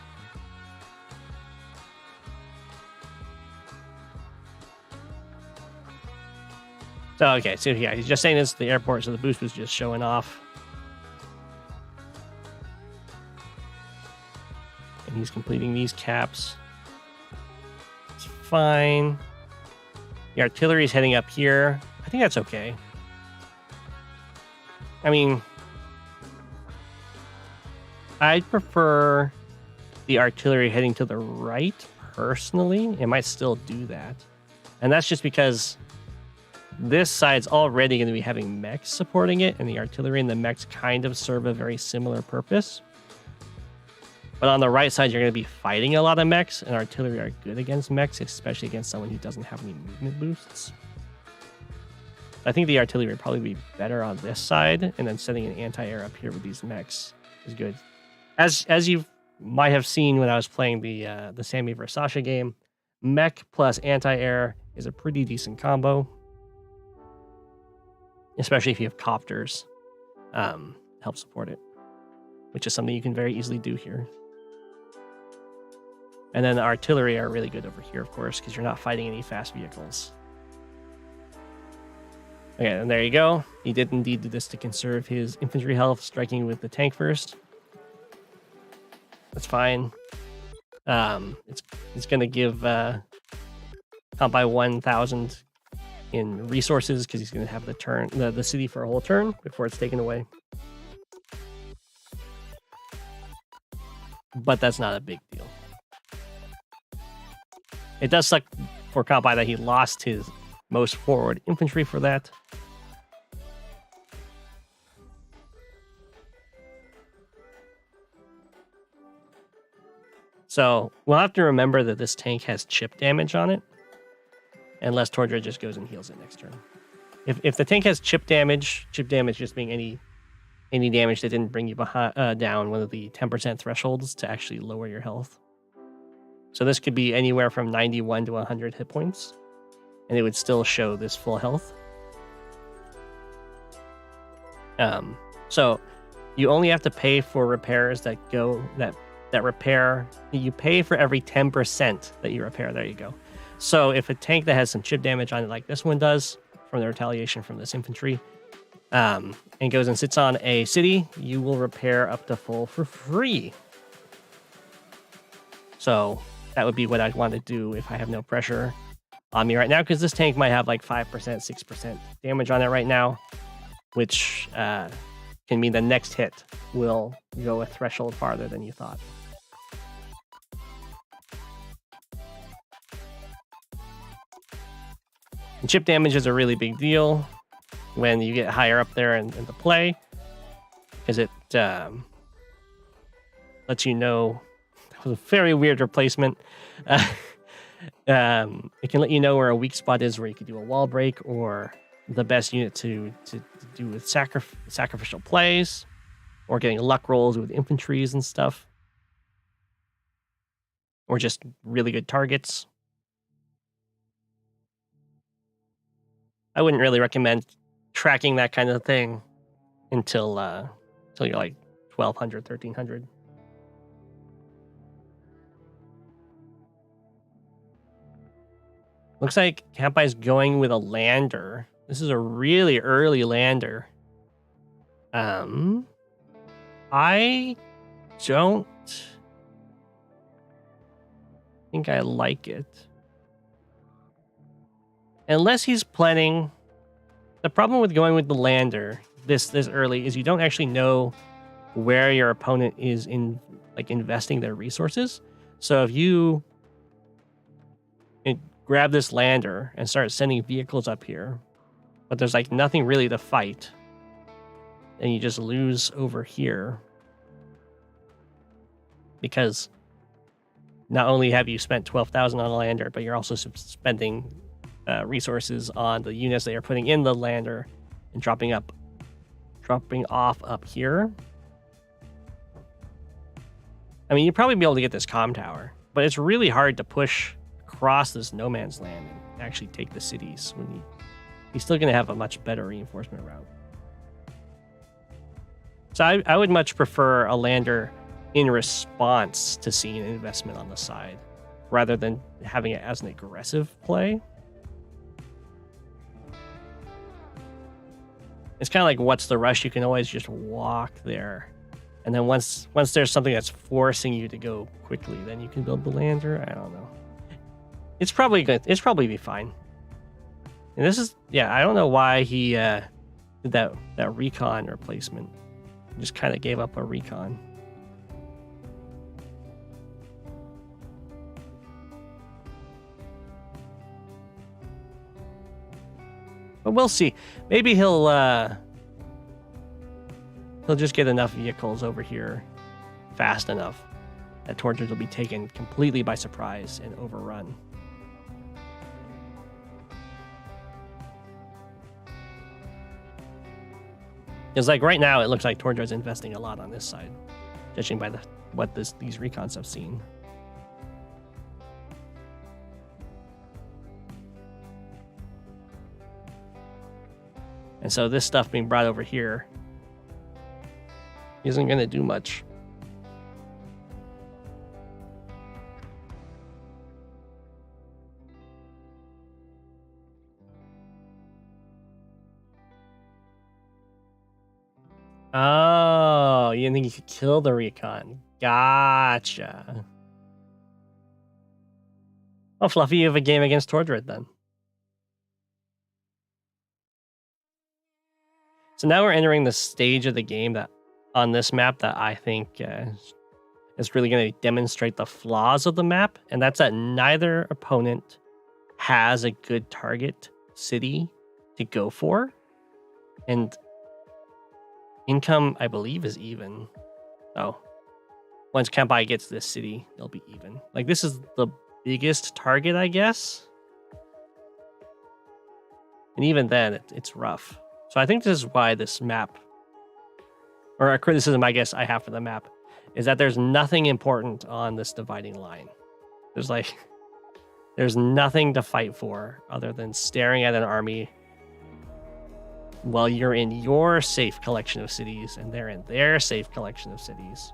So, okay, so yeah, he's just saying this to the airport, so the boost was just showing off. And he's completing these caps. It's fine. The artillery is heading up here. I think that's okay. I mean, I'd prefer the artillery heading to the right, personally. It might still do that. And that's just because this side's already going to be having mechs supporting it, and the artillery and the mechs kind of serve a very similar purpose. But on the right side, you're going to be fighting a lot of mechs, and artillery are good against mechs, especially against someone who doesn't have any movement boosts. I think the artillery would probably be better on this side, and then setting an anti-air up here with these mechs is good. As you might have seen when I was playing the Sammy vs. Sasha game, mech plus anti-air is a pretty decent combo, especially if you have copters help support it, which is something you can very easily do here. And then the artillery are really good over here, of course, because you're not fighting any fast vehicles. Okay, and there you go. He did indeed do this to conserve his infantry health, striking with the tank first. That's fine. It's going to give Combai 1,000 in resources, because he's going to have the city for a whole turn before it's taken away. But that's not a big deal. It does suck for Combai that he lost his most forward infantry for that. So we'll have to remember that this tank has chip damage on it, unless Tordred just goes and heals it next turn. If the tank has chip damage just being any damage that didn't bring you down one of the 10% thresholds to actually lower your health. So this could be anywhere from 91 to 100 hit points, and it would still show this full health. So you only have to pay for repairs that repair. You pay for every 10% that you repair. There you go. So if a tank that has some chip damage on it, like this one does, from the retaliation from this infantry, and goes and sits on a city, you will repair up to full for free. So that would be what I'd want to do if I have no pressure on me right now, because this tank might have like 5%, 6% damage on it right now, which can mean the next hit will go a threshold farther than you thought. And chip damage is a really big deal when you get higher up there into play, because it lets you know. That was a very weird replacement. It can let you know where a weak spot is, where you could do a wall break, or the best unit to do with sacrificial plays, or getting luck rolls with infantries and stuff, or just really good targets. I wouldn't really recommend tracking that kind of thing until you're like 1,200, 1,300. Looks like Kampai's going with a lander. This is a really early lander. I don't think I like it. Unless he's planning. The problem with going with the lander this early is you don't actually know where your opponent is investing their resources. So if you grab this lander and start sending vehicles up here, but there's like nothing really to fight, and you just lose over here because not only have you spent 12,000 on a lander, but you're also spending resources on the units that you're putting in the lander and dropping off up here. I mean, you'd probably be able to get this comm tower, but it's really hard to push across this no man's land and actually take the cities when he's still going to have a much better reinforcement route. So I would much prefer a lander in response to seeing an investment on the side rather than having it as an aggressive play. It's kind of like, what's the rush? You can always just walk there. And then once there's something that's forcing you to go quickly, then you can build the lander. I don't know. It's probably good. It's probably be fine. And this is, yeah, I don't know why he did that recon replacement. Just kind of gave up a recon. But we'll see. Maybe he'll just get enough vehicles over here fast enough that Torches will be taken completely by surprise and overrun. Because like right now, it looks like Torches is investing a lot on this side, judging by what these recons have seen. And so this stuff being brought over here isn't going to do much. Oh, you didn't think you could kill the recon. Gotcha. Oh, Fluffy, you have a game against Tordred then. So now we're entering the stage of the game that on this map that I think is really going to demonstrate the flaws of the map, and that's that neither opponent has a good target city to go for, and income, I believe, is even. Oh, once Kampai gets this city, they'll be even. Like, this is the biggest target, I guess, and even then, it's rough. So I think this is why this map, or a criticism I guess I have for the map, is that there's nothing important on this dividing line. There's nothing to fight for other than staring at an army while you're in your safe collection of cities and they're in their safe collection of cities.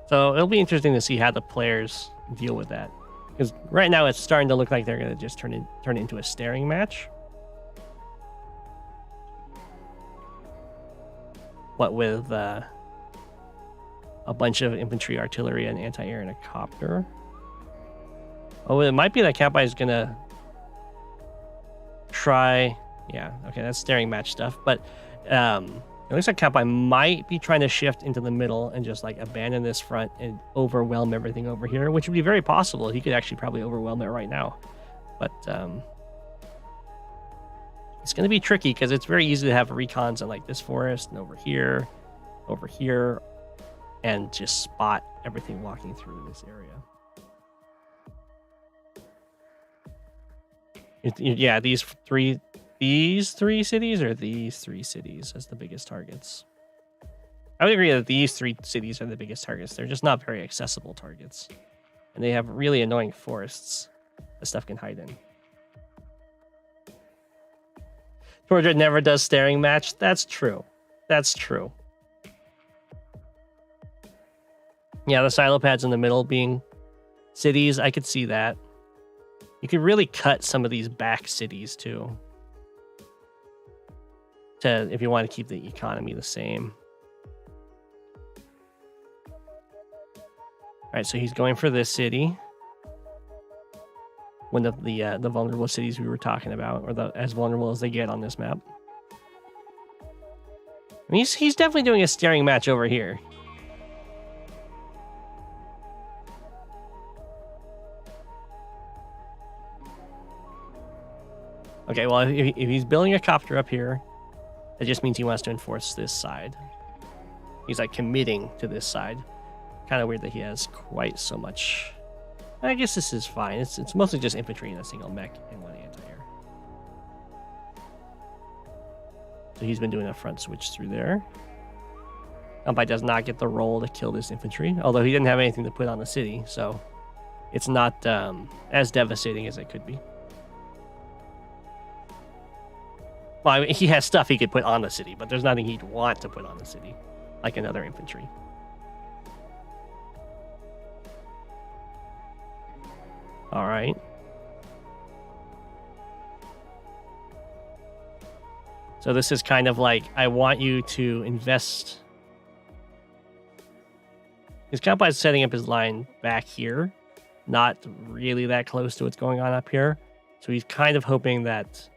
So it'll be interesting to see how the players deal with that. Because right now it's starting to look like they're going to just turn it into a staring match. What with a bunch of infantry, artillery, and anti-air and a copter. Oh, it might be that Kampai is going to try... Yeah, okay, that's staring match stuff. But it looks like Kampai might be trying to shift into the middle and just like abandon this front and overwhelm everything over here, which would be very possible. He could actually probably overwhelm it right now. But it's going to be tricky because it's very easy to have recons in like this forest and over here, and just spot everything walking through this area. Yeah, these three cities or these three cities as the biggest targets. I would agree that these three cities are the biggest targets. They're just not very accessible targets. And they have really annoying forests that stuff can hide in. Tordred never does staring match. That's true. That's true. Yeah, the silo pads in the middle being cities, I could see that. You could really cut some of these back cities too, if you want to keep the economy the same. All right, so he's going for this city, one of the vulnerable cities we were talking about, or as vulnerable as they get on this map. I mean, he's definitely doing a staring match over here. Okay, well, if he's building a copter up here, that just means he wants to enforce this side. He's like committing to this side. Kind of weird that he has quite so much. I guess this is fine. It's mostly just infantry and a single mech and one anti-air. So he's been doing a front switch through there. Kampai does not get the role to kill this infantry, although he didn't have anything to put on the city, so it's not as devastating as it could be. Well, I mean, he has stuff he could put on the city, but there's nothing he'd want to put on the city, like another infantry. All right. So this is kind of like, I want you to invest. His Kampai is setting up his line back here, not really that close to what's going on up here. So he's kind of hoping that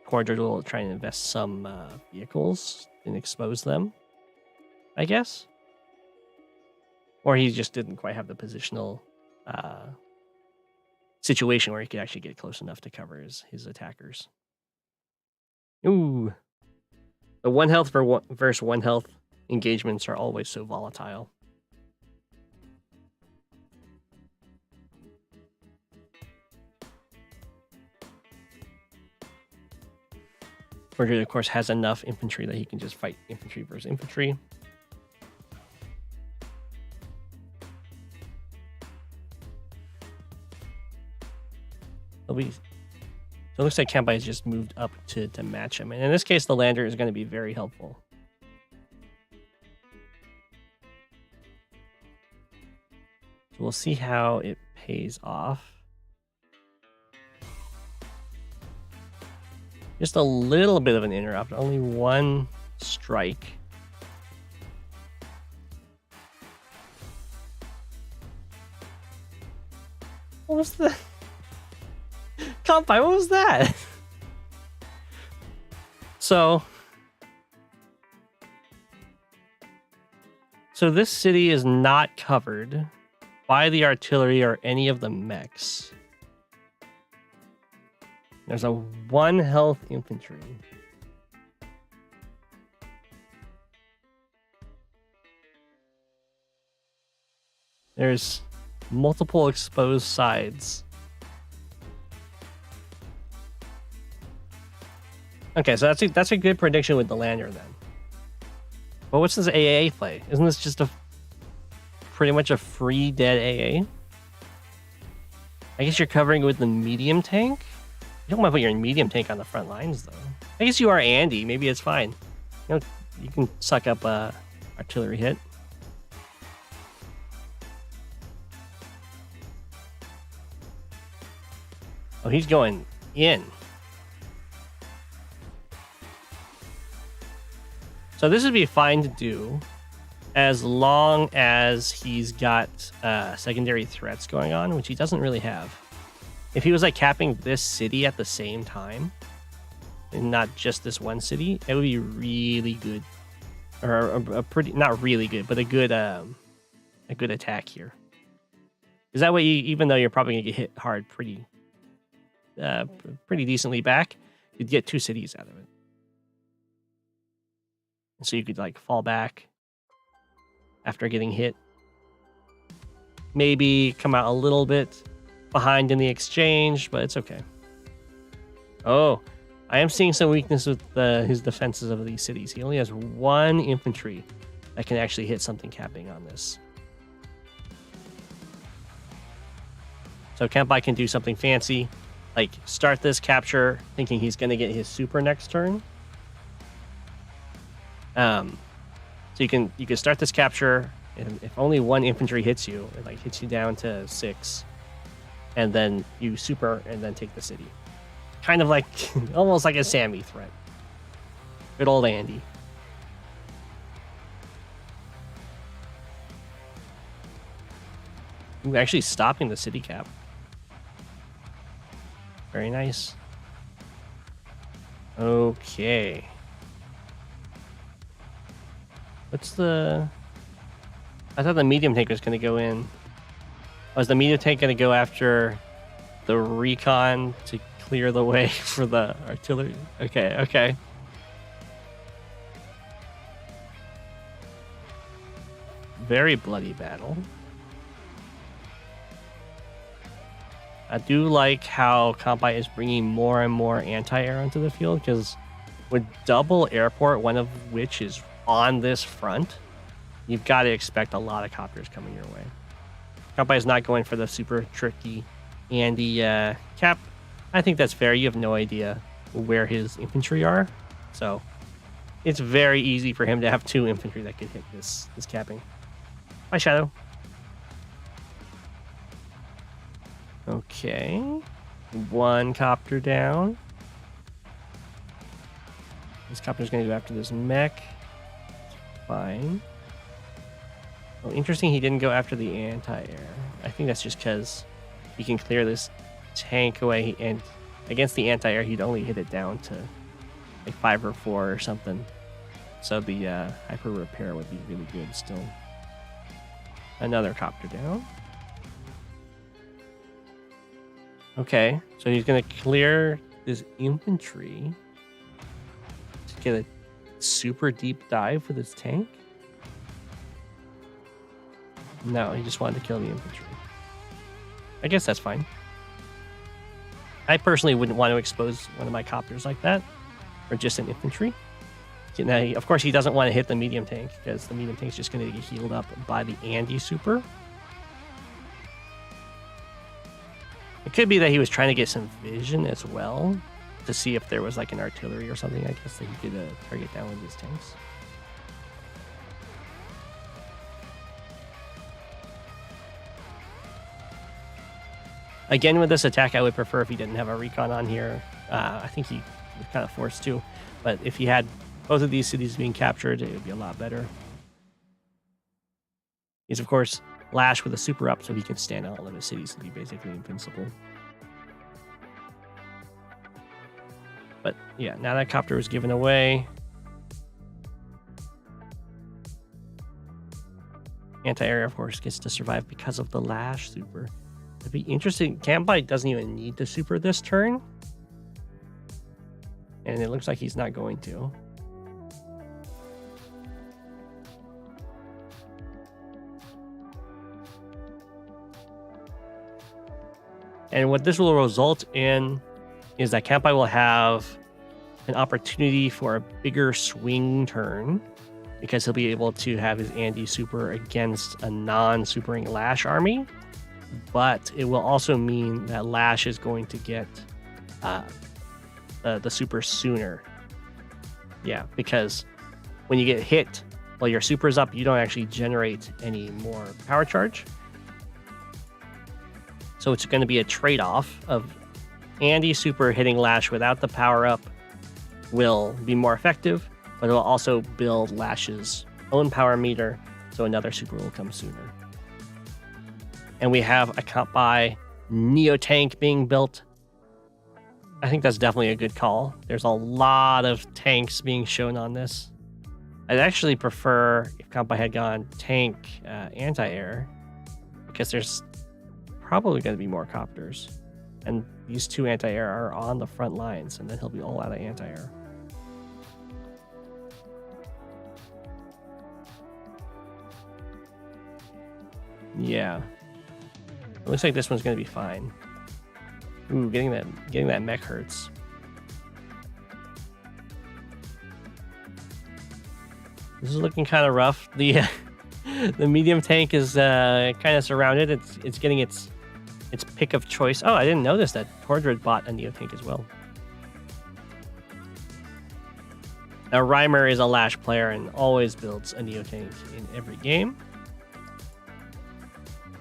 Corridor will try and invest some vehicles and expose them, I guess. Or he just didn't quite have the positional situation where he could actually get close enough to cover his attackers. Ooh. The 1 health versus 1 health engagements are always so volatile. Forger, of course, has enough infantry that he can just fight infantry versus infantry. So it looks like Kampai has just moved up to match him. And in this case, the lander is going to be very helpful. So we'll see how it pays off. Just a little bit of an interrupt, only 1 strike. What was the... Kampai, what was that? So this city is not covered by the artillery or any of the mechs. There's a 1 health infantry. There's multiple exposed sides. Okay, so that's a good prediction with the lander then. But what's this AAA play? Isn't this just pretty much a free dead AA? I guess you're covering it with the medium tank? You don't want to put your medium tank on the front lines, though. I guess you are Andy. Maybe it's fine. You know, you can suck up a artillery hit. Oh, he's going in. So this would be fine to do as long as he's got secondary threats going on, which he doesn't really have. If he was like capping this city at the same time, and not just this one city, it would be really good, or a pretty, not really good, but a good attack here. Because that way, even though you're probably gonna get hit hard, pretty decently back, you'd get 2 cities out of it. And so you could like fall back after getting hit, maybe come out a little bit behind in the exchange, but it's okay. Oh, I am seeing some weakness with his defenses of these cities. He only has 1 infantry that can actually hit something capping on this. So Kampai can do something fancy, like start this capture thinking he's going to get his super next turn. So you can start this capture, and if only 1 infantry hits you, it like hits you down to 6. And then you super and then take the city. Kind of like, almost like a Sammy threat. Good old Andy. Ooh, actually stopping the city cap. Very nice. Okay. What's the... I thought the medium tank was going to go in. Was the medium tank going to go after the recon to clear the way for the artillery. Okay, okay. Very bloody battle. I do like how Kampai is bringing more and more anti-air onto the field, because with double airport, one of which is on this front, you've got to expect a lot of copters coming your way. Kampai is not going for the super tricky Andy cap. I think that's fair. You have no idea where his infantry are, so it's very easy for him to have 2 infantry that could hit this capping. Bye, Shadow. Okay. 1 copter down. This copter's going to go after this mech. Fine. Well, interesting he didn't go after the anti-air. I think that's just because he can clear this tank away, and against the anti-air, he'd only hit it down to like 5 or 4 or something. So the hyper repair would be really good still. Another copter down. Okay, so he's going to clear this infantry to get a super deep dive with his tank. No, he just wanted to kill the infantry. I guess that's fine. I personally wouldn't want to expose one of my copters like that, or just an infantry. Now, of course, he doesn't want to hit the medium tank, because the medium tank is just going to get healed up by the Andy super. It could be that he was trying to get some vision as well, to see if there was like an artillery or something, I guess, that he could target down with his tanks. Again, with this attack, I would prefer if he didn't have a recon on here. I think he was kind of forced to, but if he had both of these cities being captured, it would be a lot better. He's, of course, Lash with a super up, so he can stand on all of his cities and be basically invincible. But yeah, now that copter was given away, anti-air, of course, gets to survive because of the Lash super. It'd be interesting. Kampai doesn't even need to super this turn, and it looks like he's not going to. And what this will result in is that Kampai will have an opportunity for a bigger swing turn, because he'll be able to have his Andy super against a non-supering Lash army. But it will also mean that Lash is going to get the super sooner. Yeah, because when you get hit while your super's up, you don't actually generate any more power charge. So it's going to be a trade-off of Andy super hitting Lash without the power-up will be more effective, but it will also build Lash's own power meter, so another super will come sooner. And we have a Kampai Neo tank being built. I think that's definitely a good call. There's a lot of tanks being shown on this. I'd actually prefer if Kampai had gone tank anti-air, because there's probably going to be more copters. And these 2 anti-air are on the front lines, and then he'll be all out of anti-air. Yeah. It looks like this one's going to be fine. Ooh, getting that mech hurts. This is looking kind of rough. The medium tank is kind of surrounded. It's getting its pick of choice. Oh, I didn't notice that Tordred bought a Neo tank as well. Now, Reimer is a Lash player and always builds a Neo tank in every game.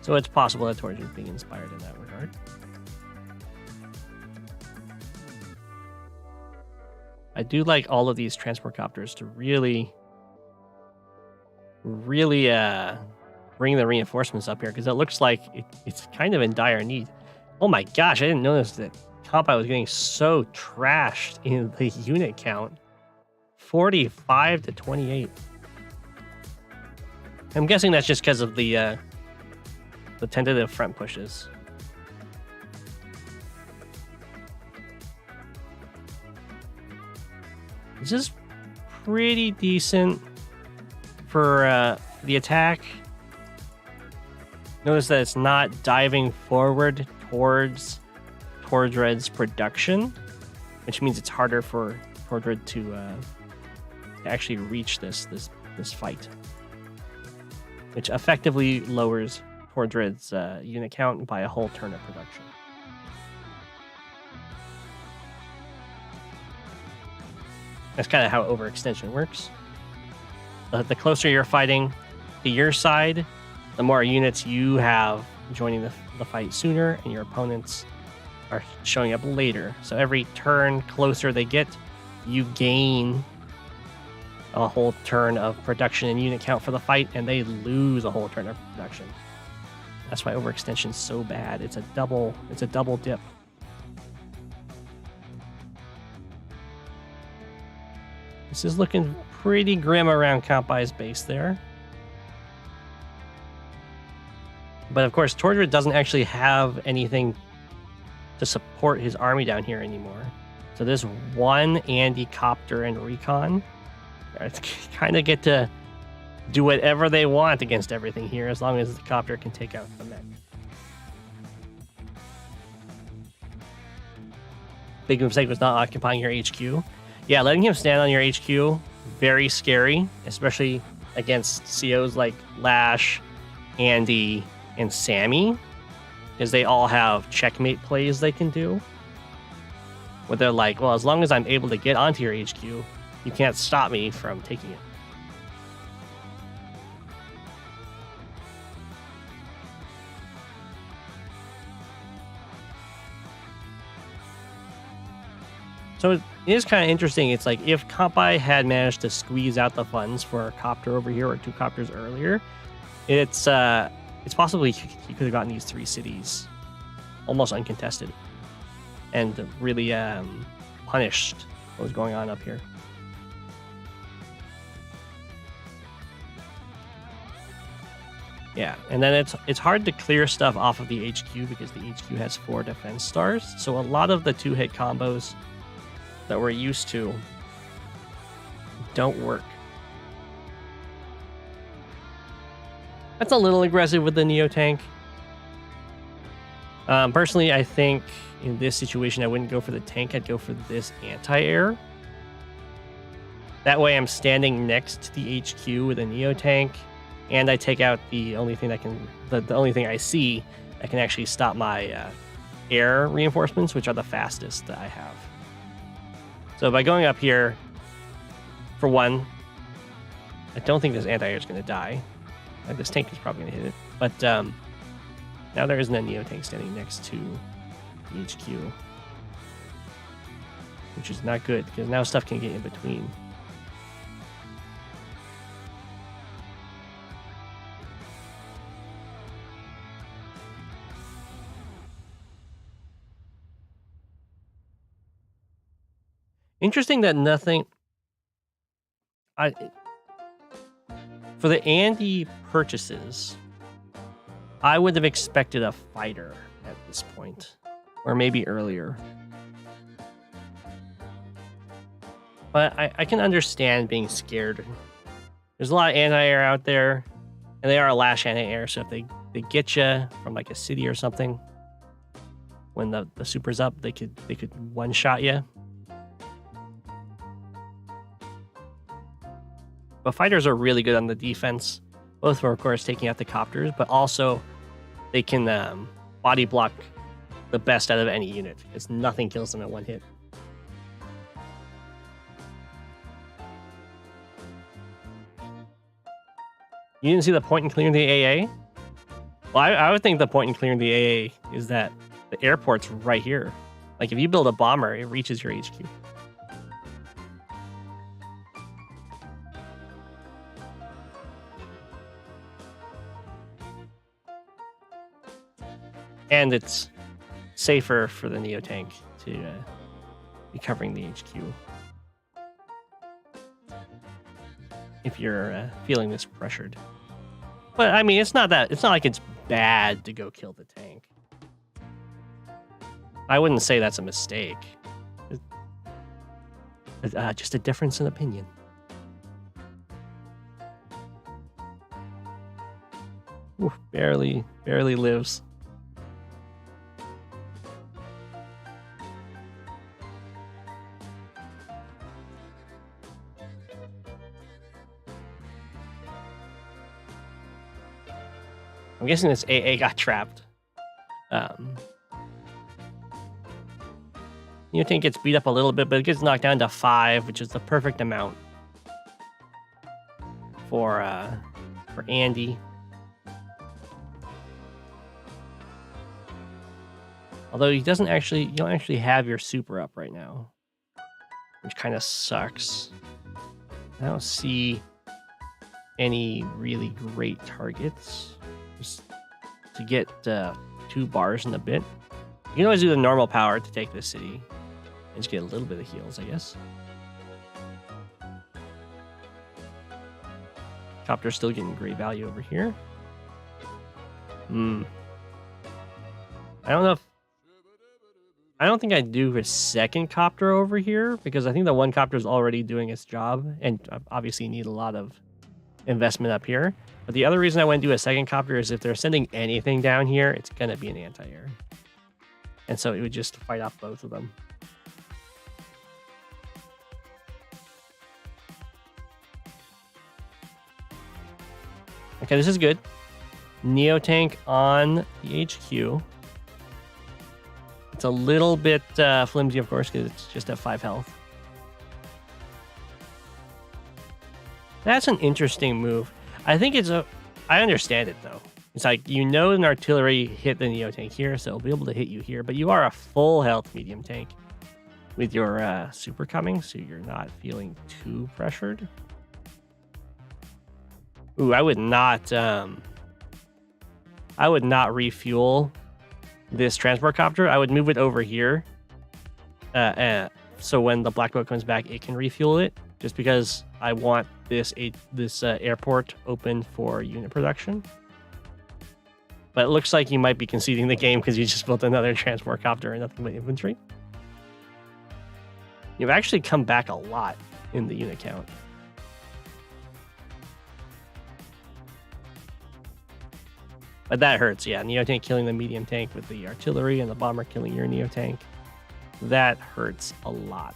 So it's possible that Tordred is being inspired in that regard. I do like all of these transport copters to really bring the reinforcements up here, because it looks like it's kind of in dire need. Oh my gosh, I didn't notice that Kampai was getting so trashed in the unit count. 45 to 28. I'm guessing that's just because of the tentative front pushes. This is pretty decent for the attack. Notice that it's not diving forward towards Red's production, which means it's harder for Red to actually reach this fight, which effectively lowers Red's unit count by a whole turn of production. That's kind of how overextension works. The closer you're fighting to your side, the more units you have joining the fight sooner, and your opponents are showing up later. So every turn closer they get, you gain a whole turn of production and unit count for the fight, and they lose a whole turn of production. That's why overextension is so bad. It's a double dip. This is looking pretty grim around Kampai's base there. But of course, Tordred doesn't actually have anything to support his army down here anymore. So this one Andy Copter and Recon kind of get to do whatever they want against everything here, as long as the Copter can take out the mech. Big mistake was not occupying your HQ. Yeah, letting him stand on your HQ, very scary, especially against COs like Lash, Andy, and Sammy, because they all have checkmate plays they can do. Where they're like, well, as long as I'm able to get onto your HQ, you can't stop me from taking it. So it is kind of interesting. It's like if Kampai had managed to squeeze out the funds for a copter over here or 2 copters earlier, it's possibly he could have gotten these 3 cities almost uncontested and really punished what was going on up here. Yeah, and then it's hard to clear stuff off of the HQ because the HQ has 4 defense stars. So a lot of the 2-hit combos that we're used to don't work. That's a little aggressive with the Neo tank. Personally, I think in this situation, I wouldn't go for the tank. I'd go for this anti-air. That way I'm standing next to the HQ with a Neo tank, and I take out the only thing the only thing I see that can actually stop my air reinforcements, which are the fastest that I have. So by going up here, for one, I don't think this anti-air is going to die. This tank is probably going to hit it. But now there isn't a Neo tank standing next to the HQ, which is not good because now stuff can get in between. Interesting that nothing... For the Andy purchases, I would have expected a fighter at this point, or maybe earlier. But I can understand being scared. There's a lot of anti-air out there, and they are a lash anti-air, so if they get you from like a city or something, when the super's up, they could one-shot you. But fighters are really good on the defense, both for, of course, taking out the copters, but also they can body block the best out of any unit, because nothing kills them at one hit. You didn't see the point in clearing the AA? Well, I would think the point in clearing the AA is that the airport's right here. Like, if you build a bomber, it reaches your HQ. And it's safer for the Neo tank to be covering the HQ if you're feeling this pressured. But I mean, it's not like it's bad to go kill the tank. I wouldn't say that's a mistake. Just a difference in opinion. Oof, barely lives. I'm guessing this AA got trapped. Tank gets beat up a little bit, but it gets knocked down to 5, which is the perfect amount for Andy. Although you don't actually have your super up right now, which kind of sucks. I don't see any really great targets. Just to get 2 bars in a bit. You can always do the normal power to take this city and just get a little bit of heals, I guess. Copter's still getting great value over here. I don't think I'd do a second copter over here because I think the one copter is already doing its job and obviously need a lot of investment up here. But the other reason I wouldn't do a second copter is if they're sending anything down here, it's going to be an anti-air. And so it would just fight off both of them. Okay, this is good. Neo tank on the HQ. It's a little bit flimsy, of course, because it's just at 5 health. That's an interesting move. I think I understand it, though. It's like, an artillery hit the Neo tank here, so it'll be able to hit you here. But you are a full health medium tank with your super coming, so you're not feeling too pressured. Ooh, I would not refuel this transport copter. I would move it over here. So when the black boat comes back, it can refuel it. Just because I want this airport open for unit production. But it looks like you might be conceding the game because you just built another transport copter and nothing but infantry. You've actually come back a lot in the unit count. But that hurts, yeah. Neo tank killing the medium tank with the artillery and the bomber killing your Neo tank. That hurts a lot.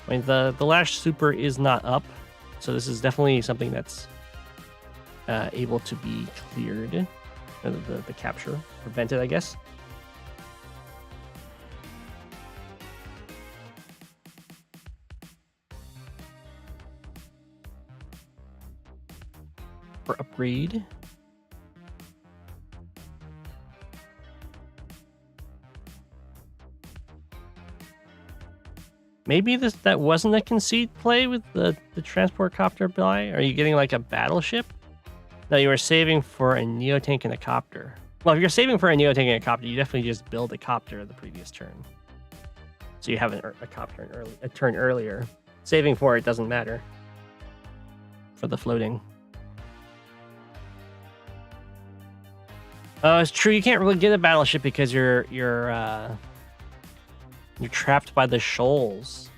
I mean, the Lash Super is not up, so this is definitely something that's able to be cleared. The capture, prevented, I guess. For upgrade. Maybe that wasn't a conceit play with the transport copter buy. Are you getting like a battleship? No, you were saving for a Neo tank and a copter. Well, if you're saving for a Neo tank and a copter, you definitely just build a copter the previous turn. So you have a copter a turn earlier. Saving for it doesn't matter for the floating. Oh, it's true. You can't really get a battleship because you're trapped by the shoals.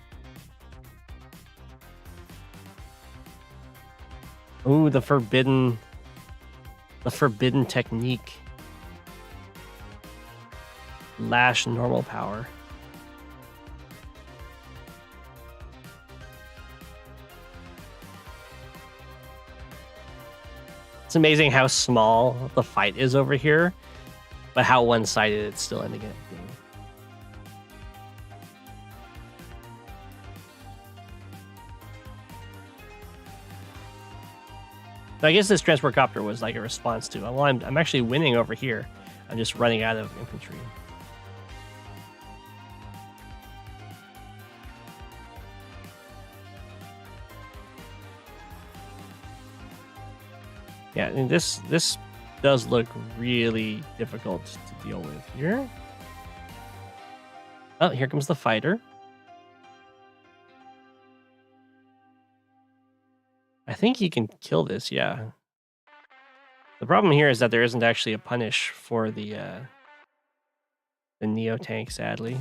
Ooh, the forbidden technique. Lash normal power. It's amazing how small the fight is over here, but how one-sided it's still ending up being. So I guess this transport copter was like a response to, well, I'm actually winning over here. I'm just running out of infantry. Yeah, and this does look really difficult to deal with here. Oh, here comes the fighter. I think he can kill this, yeah. The problem here is that there isn't actually a punish for the the Neo tank, sadly.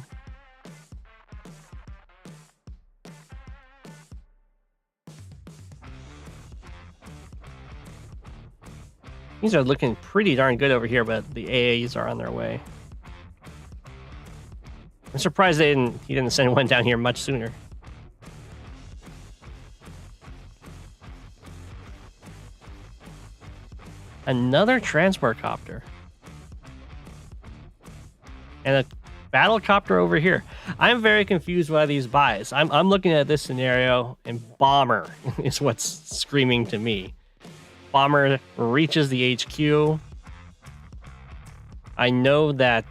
These are looking pretty darn good over here, but the AAs are on their way. I'm surprised he didn't send one down here much sooner. Another transport copter. And a battle copter over here. I'm very confused by these buys. I'm looking at this scenario, and bomber is what's screaming to me. Bomber reaches the HQ. I know that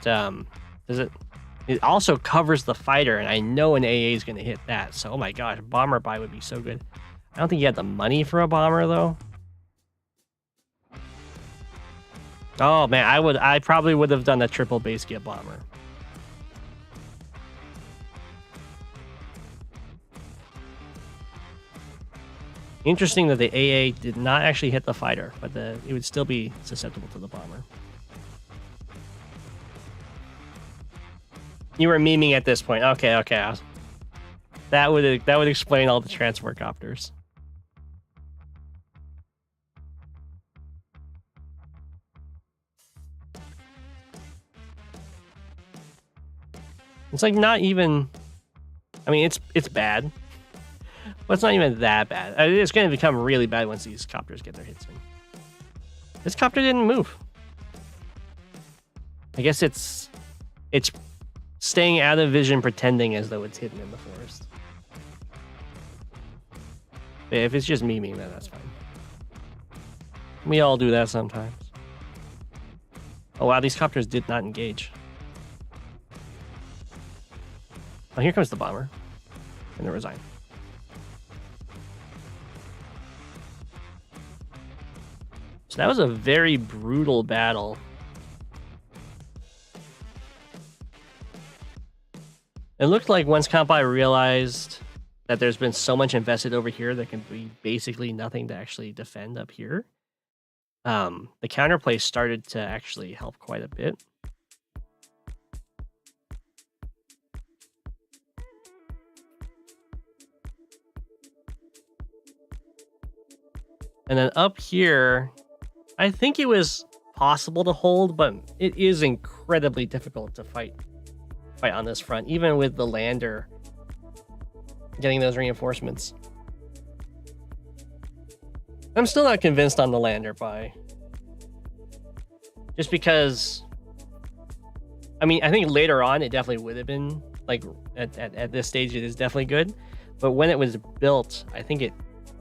it also covers the fighter, and I know an AA is going to hit that. So, oh my gosh, bomber buy would be so good. I don't think he had the money for a bomber though. Oh man, I probably would have done a triple base get bomber. Interesting that the AA did not actually hit the fighter, but it would still be susceptible to the bomber. You were memeing at this point. Okay. That would explain all the transport copters. It's like not even. I mean, it's bad, but it's not even that bad. It's going to become really bad once these copters get their hits in. This copter didn't move. I guess it's staying out of vision, pretending as though it's hidden in the forest. But if it's just memeing, then that's fine. We all do that sometimes. Oh wow, these copters did not engage. Oh, here comes the bomber. And they resign. So that was a very brutal battle. It looked like once Kampai realized that there's been so much invested over here, there can be basically nothing to actually defend up here. The counterplay started to actually help quite a bit. And then up here, I think it was possible to hold, but it is incredibly difficult to fight on this front, even with the lander getting those reinforcements. I'm still not convinced on the lander buy. Just because, I mean, I think later on it definitely would have been, like, at this stage it is definitely good. But when it was built, I think it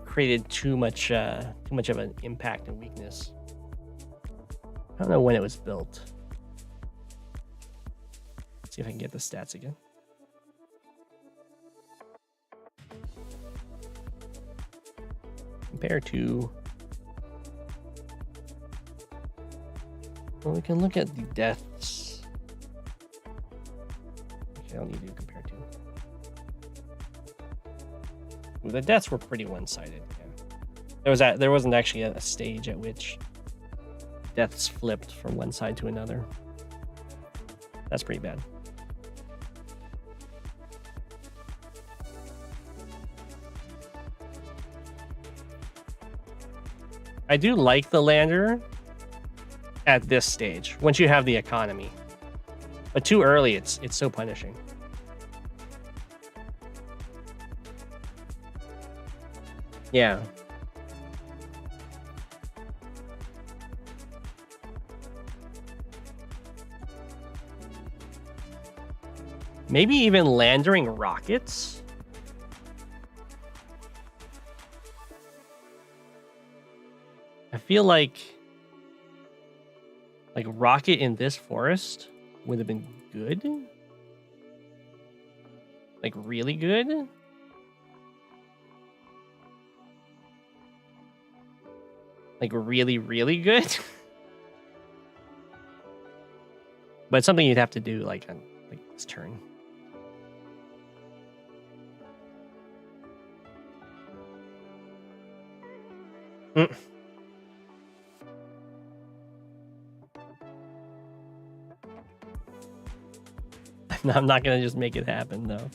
created too much of an impact and weakness. I don't know when it was built. Let's see if I can get the stats again. Compare to. Well, we can look at the deaths. Okay, I don't need to compare to. Ooh, the deaths were pretty one-sided. Yeah. There wasn't actually a stage at which deaths flipped from one side to another. That's pretty bad. I do like the lander at this stage, once you have the economy. But too early, it's so punishing. Yeah. Maybe even landering rockets? I feel like rocket in this forest would have been good. Like really good. Like really, really good. But it's something you'd have to do like on this turn. I'm not gonna just make it happen though.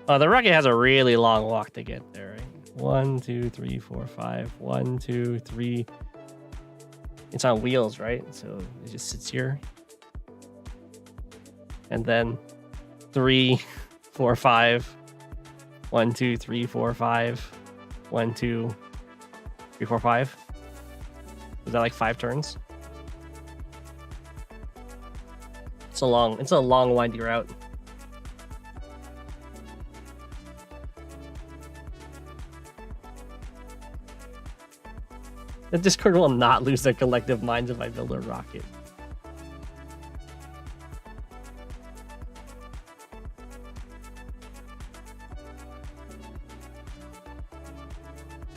Oh, the rocket has a really long walk to get there, right? 1, 2, 3, 4, 5. 1, 2, 3. It's on wheels, right? So it just sits here. And then 3, 4, 5. 1, 2, 3, 4, 5. 1, 2, 3, 4, 5. Is that like 5 turns? It's a long windy route. The Discord will not lose their collective minds if I build a rocket.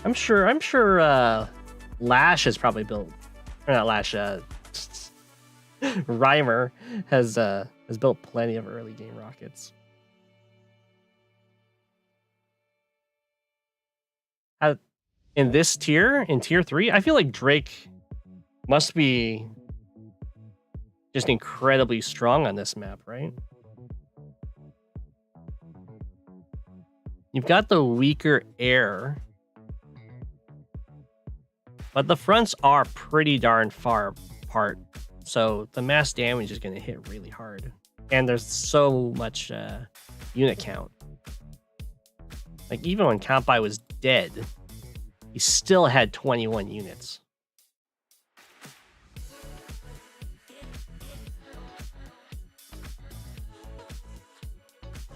I'm sure Lash has probably built, or not Lash, Rhymer has built plenty of early game rockets. In this tier, in tier 3, I feel like Drake must be just incredibly strong on this map, right? You've got the weaker air, but the fronts are pretty darn far apart, so the mass damage is going to hit really hard. And there's so much unit count. Like, even when Count By was dead, he still had 21 units.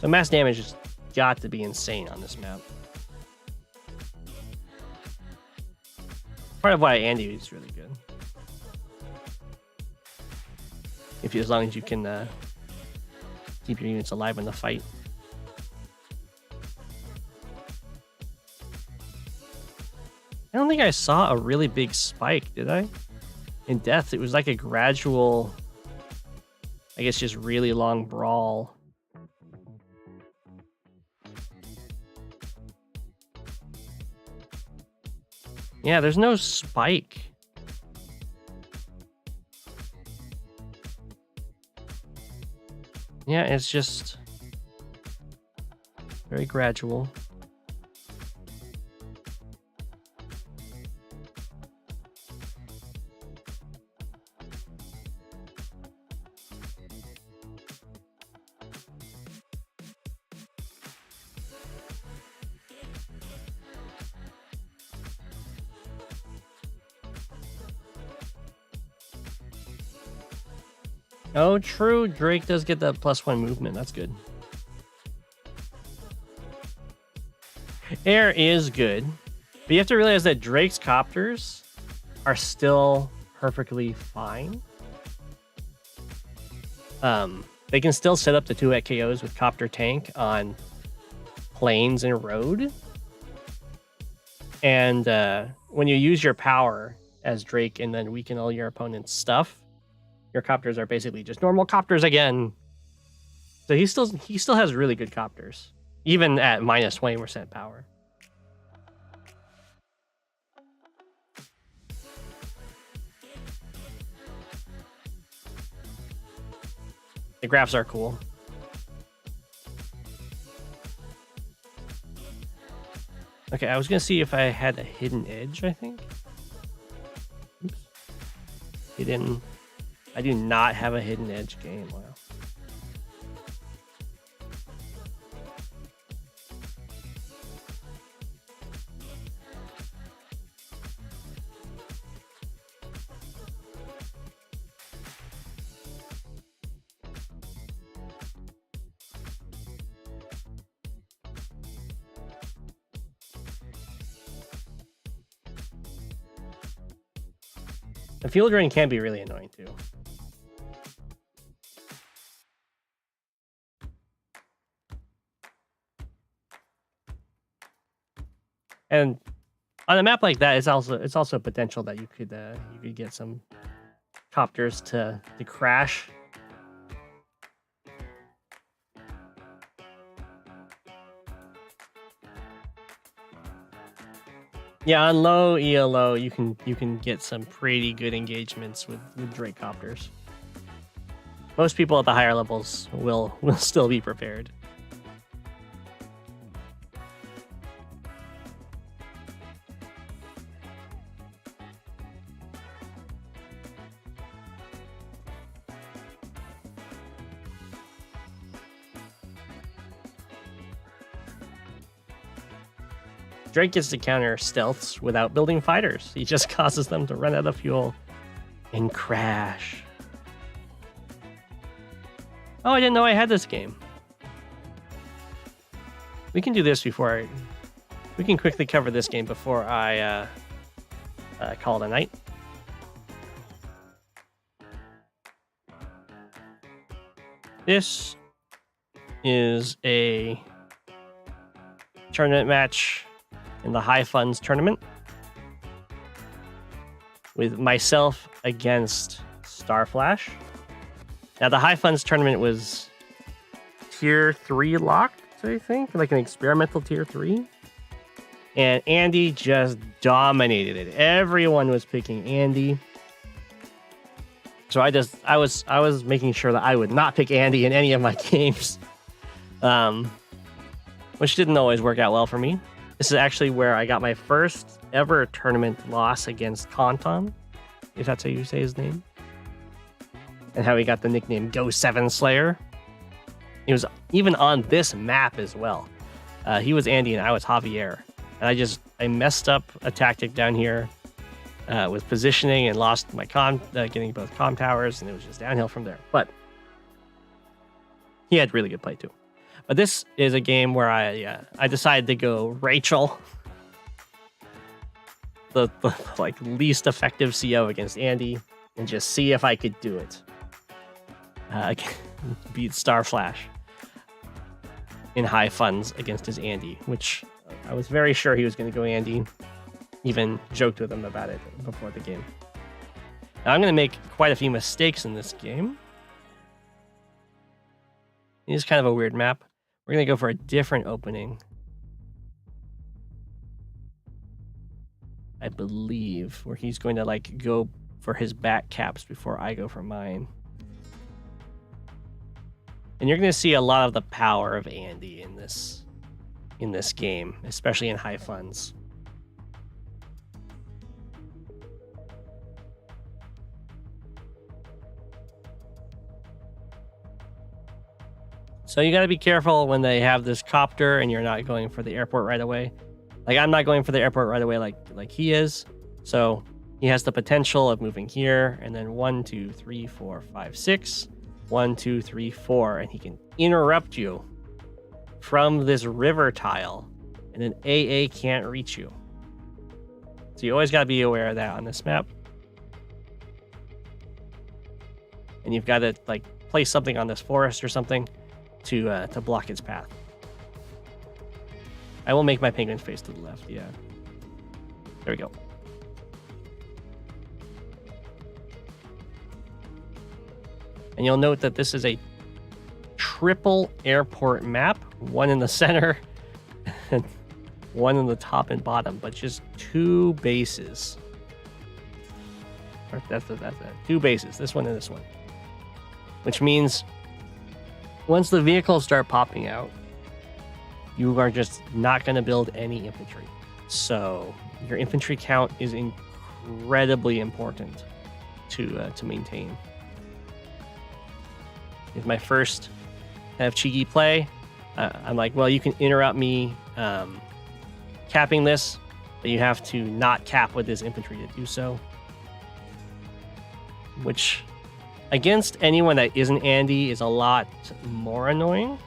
So mass damage has got to be insane on this map. Part of why Andy is really good. As long as you can keep your units alive in the fight. I don't think I saw a really big spike, did I? In death, it was like a gradual, I guess, just really long brawl. Yeah, there's no spike. Yeah, it's just very gradual. Oh, true. Drake does get the +1 movement. That's good. Air is good, but you have to realize that Drake's copters are still perfectly fine. They can still set up the 2-hit KOs with copter tank on plains and road. And when you use your power as Drake and then weaken all your opponent's stuff, your copters are basically just normal copters again. So he still has really good copters, even at minus 20% power. The graphs are cool. Okay, I was gonna see if I had a hidden edge, I think. Oops. Hidden. I do not have a hidden edge game. Wow. The field drain can be really annoying too. And on a map like that, it's also a potential that you could get some copters to crash. Yeah, on low ELO, you can get some pretty good engagements with Drake copters. Most people at the higher levels will still be prepared. Drake gets to counter stealths without building fighters. He just causes them to run out of fuel and crash. Oh, I didn't know I had this game. We can do this before we can quickly cover this game before I call it a night. This is a tournament match in the High Funds tournament with myself against Starflash. Now, the High Funds tournament was tier 3 locked, I think, like an experimental tier 3. And Andy just dominated it. Everyone was picking Andy. So I was making sure that I would not pick Andy in any of my games, which didn't always work out well for me. This is actually where I got my first ever tournament loss against Konton, if that's how you say his name, and how he got the nickname Go7 Slayer. He was even on this map as well. He was Andy and I was Javier, and I messed up a tactic down here with positioning and lost my getting both comm towers, and it was just downhill from there. But he had really good play too. But this is a game where I decided to go Rachel, the like least effective CO against Andy, and just see if I could do it. Beat Starflash in High Funds against his Andy, which I was very sure he was going to go Andy. Even joked with him about it before the game. Now I'm going to make quite a few mistakes in this game. It is kind of a weird map. We're going to go for a different opening, I believe, where he's going to like go for his back caps before I go for mine. And you're going to see a lot of the power of Andy in this game, especially in High Funds. So you got to be careful when they have this copter and you're not going for the airport right away. Like I'm not going for the airport right away like he is. So he has the potential of moving here and then 1, 2, 3, 4, 5, 6. 1, 2, 3, 4, and he can interrupt you from this river tile, and then AA can't reach you. So you always got to be aware of that on this map. And you've got to like place something on this forest or something to block its path. I will make my penguin face to the left. Yeah, there we go. And you'll note that this is a triple airport map, one in the center and one in the top and bottom, but just 2 bases. That's 2 bases, this one and this one. Which means once the vehicles start popping out, you are just not going to build any infantry. So your infantry count is incredibly important to maintain. Is my first kind of cheeky play. I'm like, well, you can interrupt me capping this, but you have to not cap with this infantry to do so. Which, against anyone that isn't Andy, is a lot more annoying.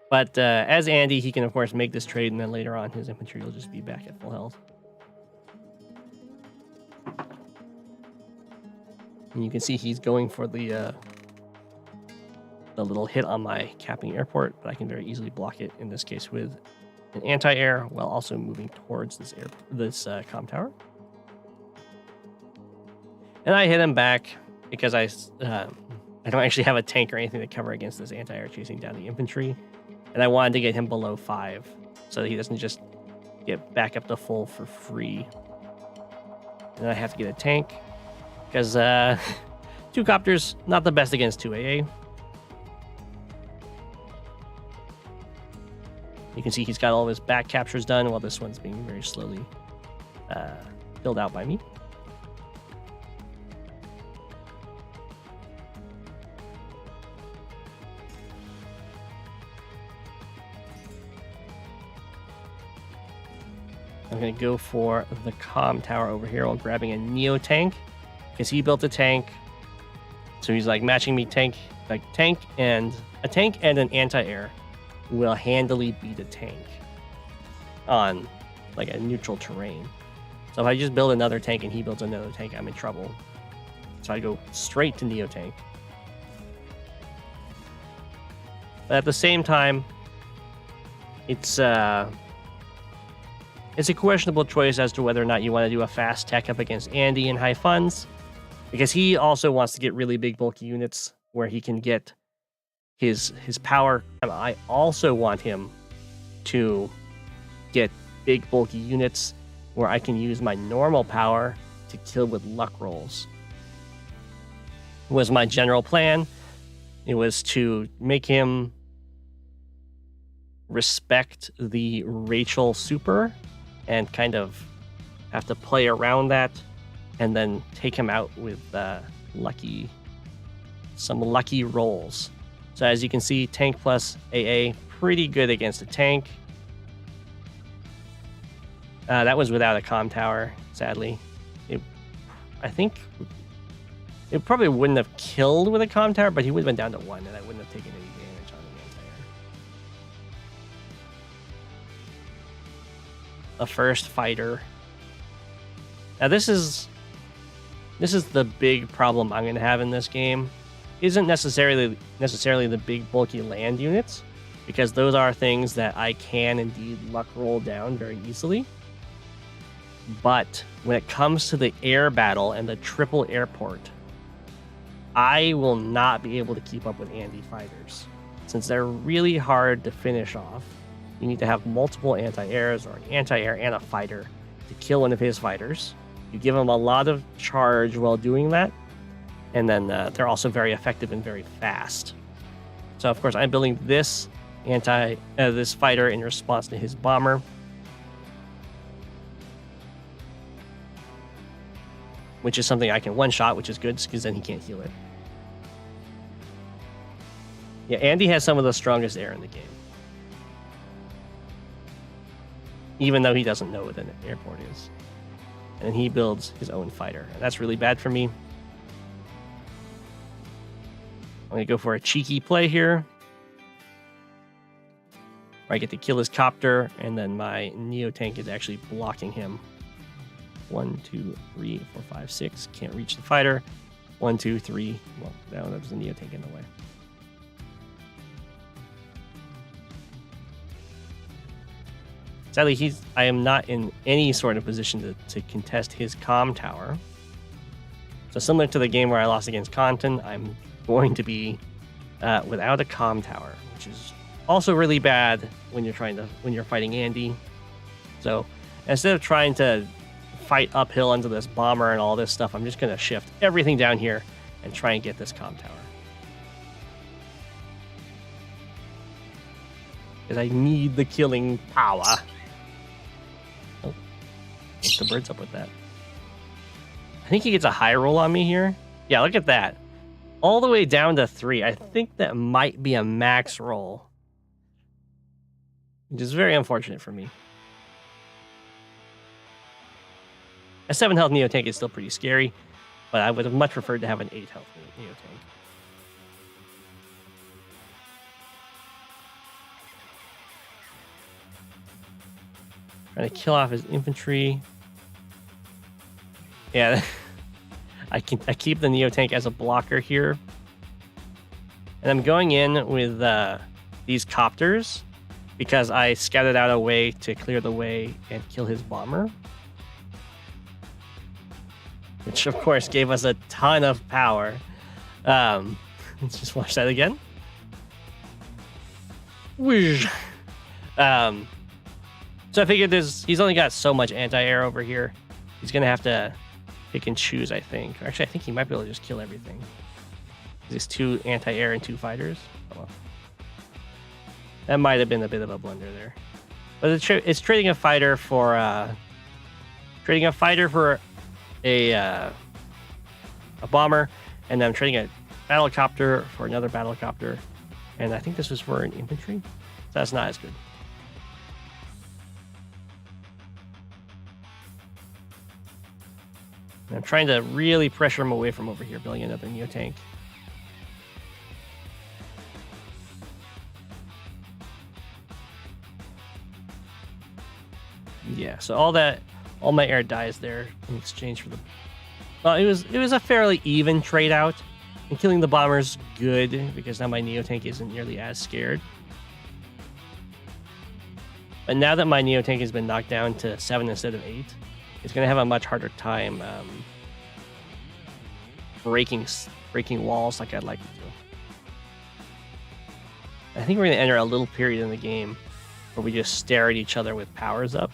But as Andy, he can, of course, make this trade, and then later on, his infantry will just be back at full health. And you can see he's going for the little hit on my capping airport, but I can very easily block it, in this case with an anti-air, while also moving towards this comm tower. And I hit him back because I I don't actually have a tank or anything to cover against this anti-air chasing down the infantry. And I wanted to get him below 5 so that he doesn't just get back up to full for free. And then I have to get a tank because 2 copters, not the best against 2 AA. You can see he's got all of his back captures done while this one's being very slowly filled out by me. I'm going to go for the comm tower over here while grabbing a Neo tank because he built a tank. So he's like matching me tank and an anti-air will handily beat a tank on like a neutral terrain. So if I just build another tank and he builds another tank, I'm in trouble. So I go straight to Neo tank. But at the same time, it's a questionable choice as to whether or not you want to do a fast tech up against Andy in high funds, because he also wants to get really big bulky units where he can get his power. I also want him to get big bulky units where I can use my normal power to kill with luck rolls. Was my general plan. It was to make him respect the Rachel super and kind of have to play around that and then take him out with some lucky rolls. So as you can see, tank plus AA, pretty good against a tank. That was without a comm tower, sadly. I think it probably wouldn't have killed with a comm tower, but he would have been down to 1 and I wouldn't have taken any damage on the anti-air. The first fighter. Now this is the big problem I'm going to have in this game. Isn't necessarily the big bulky land units, because those are things that I can indeed luck roll down very easily. But when it comes to the air battle and the triple airport, I will not be able to keep up with Andy fighters. Since they're really hard to finish off, you need to have multiple anti-airs or an anti-air and a fighter to kill one of his fighters. You give him a lot of charge while doing that, and then they're also very effective and very fast. So of course I'm building this this fighter in response to his bomber. Which is something I can one-shot, which is good because then he can't heal it. Yeah, Andy has some of the strongest air in the game. Even though he doesn't know what an airport is. And he builds his own fighter. And that's really bad for me. I'm going to go for a cheeky play here. Where I get to kill his copter, and then my Neo tank is actually blocking him. 1, 2, 3, 4, 5, 6. Can't reach the fighter. 1, 2, 3. Well, no, that was the Neo tank in the way. Sadly, I am not in any sort of position to contest his comm tower. So similar to the game where I lost against Compton, I'm going to be without a comm tower, which is also really bad when you're fighting Andy. So instead of trying to fight uphill into this bomber and all this stuff, I'm just going to shift everything down here and try and get this comm tower. Because I need the killing power. Oh, the bird's up with that. I think he gets a high roll on me here. Yeah, look at that. All the way down to 3. I think that might be a max roll. Which is very unfortunate for me. A 7 health Neo tank is still pretty scary, but I would have much preferred to have an 8 health Neo tank. Trying to kill off his infantry. Yeah, I keep the Neo tank as a blocker here. And I'm going in with these copters because I scouted out a way to clear the way and kill his bomber. Which of course gave us a ton of power. Let's just watch that again. Whoosh. So I figured he's only got so much anti-air over here. He's gonna have to pick and choose, I think. Actually, I think he might be able to just kill everything. There's 2 anti-air and 2 fighters. Oh, well. That might have been a bit of a blunder there. But it's trading a fighter for a bomber, and then I'm trading a battlecopter for another battlecopter, and I think this was for an infantry. So that's not as good. And I'm trying to really pressure him away from over here, building another Neo tank. Yeah, so all my air dies there in exchange for the. Well, it was a fairly even trade out, and killing the bomber's good because now my Neo tank isn't nearly as scared. But now that my Neo tank has been knocked down to 7 instead of 8, it's going to have a much harder time breaking walls like I'd like it to. I think we're going to enter a little period in the game where we just stare at each other with powers up.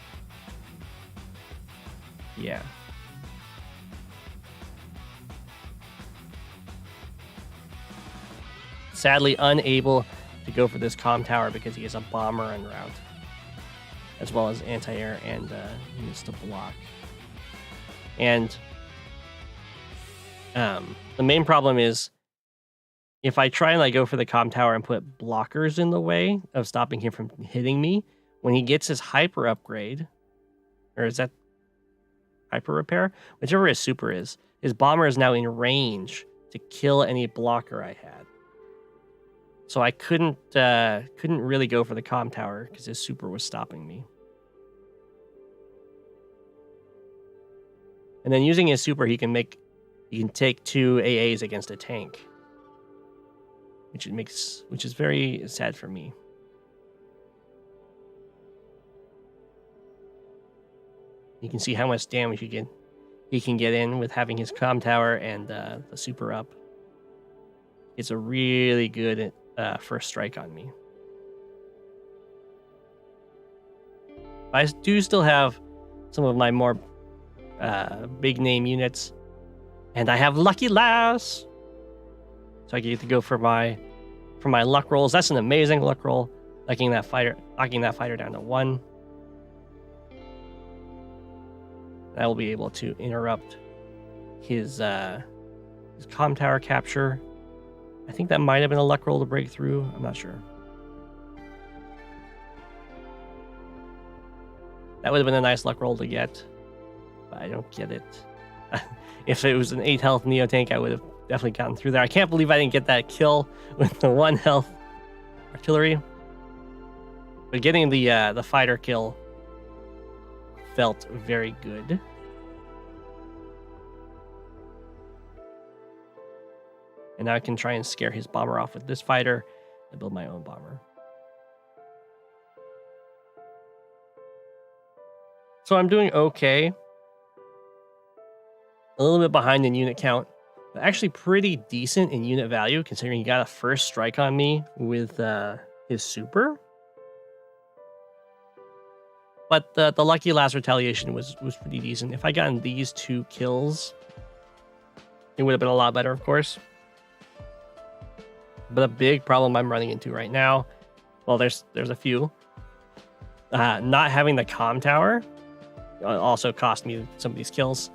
Yeah. Sadly unable to go for this comm tower because he has a bomber en route, as well as anti-air and units to block. And the main problem is if I try and like go for the comm tower and put blockers in the way of stopping him from hitting me, when he gets his hyper upgrade, or is that hyper repair? Whichever his super is, his bomber is now in range to kill any blocker I had. So I couldn't really go for the comm tower because his super was stopping me. And then using his super, he can take 2 AAs against a tank, which is very sad for me. You can see how much damage he can get in with having his comm tower and the super up. It's a really good first strike on me. I do still have some of my more big name units, and I have Lucky Lass, so I get to go for my luck rolls. That's an amazing luck roll, knocking that fighter down to 1. I will be able to interrupt his comm tower capture. I think that might have been a luck roll to break through. I'm not sure. That would have been a nice luck roll to get, but I don't get it. If it was an 8 health Neo tank, I would have definitely gotten through there. I can't believe I didn't get that kill with the 1 health artillery. But getting the fighter kill felt very good. And now I can try and scare his bomber off with this fighter and build my own bomber. So I'm doing okay. A little bit behind in unit count, but actually pretty decent in unit value considering he got a first strike on me with his super. But the Lucky Last retaliation was pretty decent. If I gotten these 2 kills, it would have been a lot better, of course. But a big problem I'm running into right now, well, there's a few. Not having the comm tower also cost me some of these kills.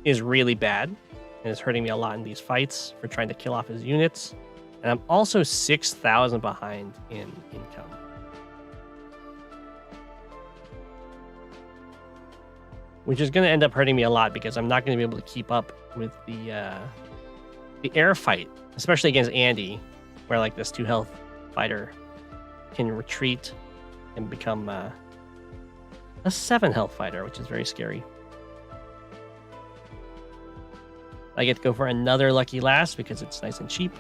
Is really bad, and it's hurting me a lot in these fights for trying to kill off his units. And I'm also 6,000 behind in income. Which is going to end up hurting me a lot because I'm not going to be able to keep up with the air fight, especially against Andy, where like this 2 health fighter can retreat and become a 7 health fighter, which is very scary. I get to go for another Lucky Last because it's nice and cheap.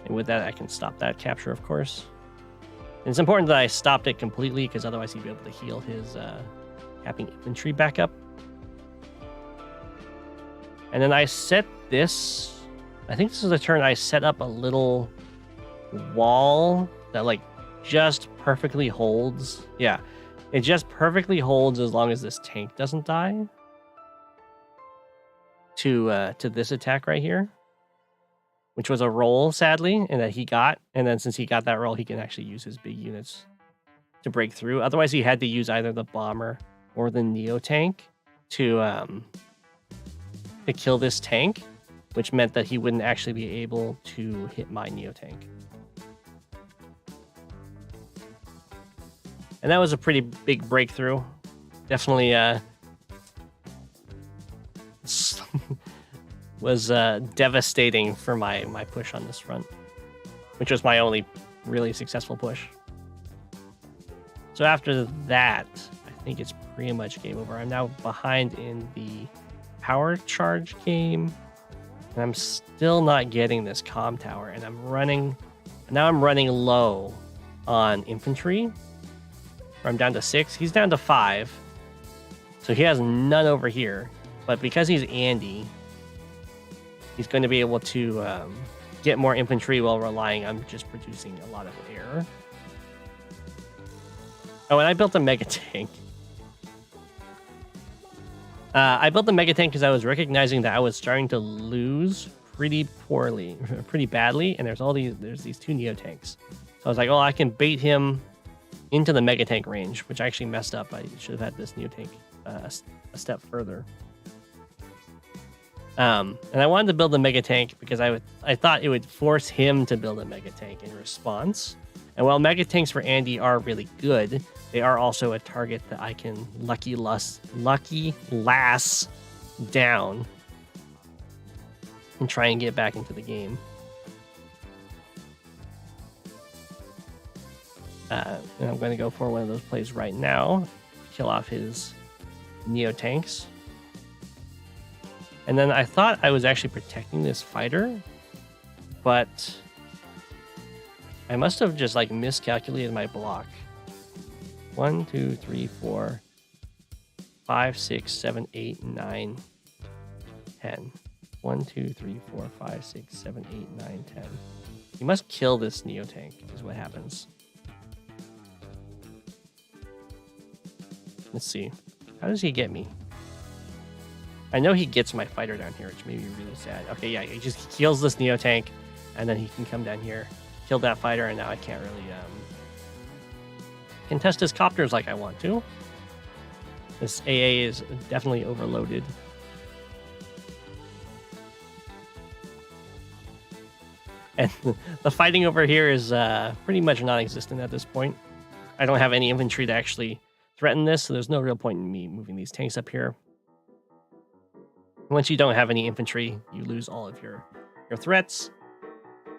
And with that, I can stop that capture, of course. And it's important that I stopped it completely because otherwise he'd be able to heal his capping infantry back up. And then I set this, I think this is the turn I set up a little wall that like just perfectly holds. Yeah, it just perfectly holds as long as this tank doesn't die to this attack right here, which was a roll, sadly, and that he got. And then since he got that roll, he can actually use his big units to break through. Otherwise, he had to use either the bomber or the Neo tank to kill this tank, which meant that he wouldn't actually be able to hit my Neo tank. And that was a pretty big breakthrough. Definitely was devastating for my push on this front, which was my only really successful push. So after that, I think it's pretty much game over. I'm now behind in the power charge game, and I'm still not getting this comm tower, and I'm running low on infantry. I'm down to 6. He's down to 5. So he has none over here. But because he's Andy, he's going to be able to get more infantry while relying on just producing a lot of air. Oh, and I built a mega tank. I built the mega tank because I was recognizing that I was starting to lose pretty badly, and there's these 2 Neo tanks. So I was like, oh, I can bait him into the mega tank range, which I actually messed up. I should have had this Neo tank a step further. And I wanted to build a mega tank because I thought it would force him to build a mega tank in response. And while mega tanks for Andy are really good, they are also a target that I can lucky lass down and try and get back into the game. And I'm going to go for one of those plays right now, kill off his Neo tanks. And then I thought I was actually protecting this fighter, but I must have just like miscalculated my block. 1, 2, 3, 4, 5, 6, 7, 8, 9, 10. 1, 2, 3, 4, 5, 6, 7, 8, 9, 10. You must kill this Neo tank, is what happens. Let's see. How does he get me? I know he gets my fighter down here, which made me really sad. Okay, yeah, he just kills this Neo tank, and then he can come down here, kill that fighter, and now I can't really contest his copters like I want to. This AA is definitely overloaded. And the fighting over here is pretty much non-existent at this point. I don't have any infantry to actually threaten this, so there's no real point in me moving these tanks up here. Once you don't have any infantry, you lose all of your threats.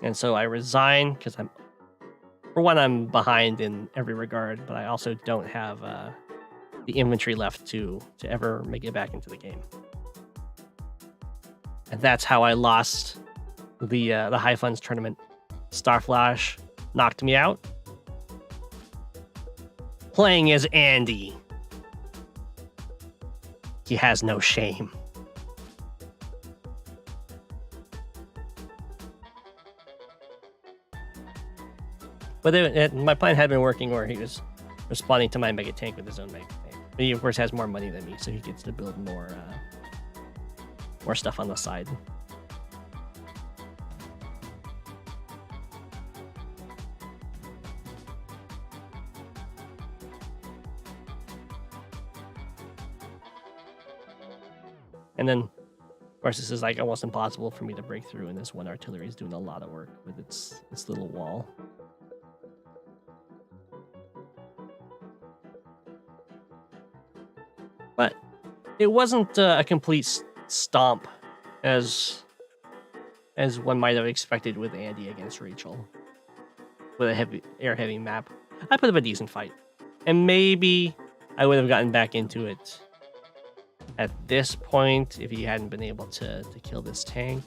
And so I resign because I'm behind in every regard, but I also don't have the infantry left to ever make it back into the game. And that's how I lost the High Funds tournament. Starflash knocked me out. Playing as Andy. He has no shame. But my plan had been working where he was responding to my mega tank with his own mega tank. But he, of course, has more money than me, so he gets to build more stuff on the side. And then, of course, this is like almost impossible for me to break through, and this one artillery is doing a lot of work with its little wall. But it wasn't a complete stomp as one might have expected with Andy against Rachel. With a air-heavy map, I put up a decent fight. And maybe I would have gotten back into it at this point if he hadn't been able to kill this tank.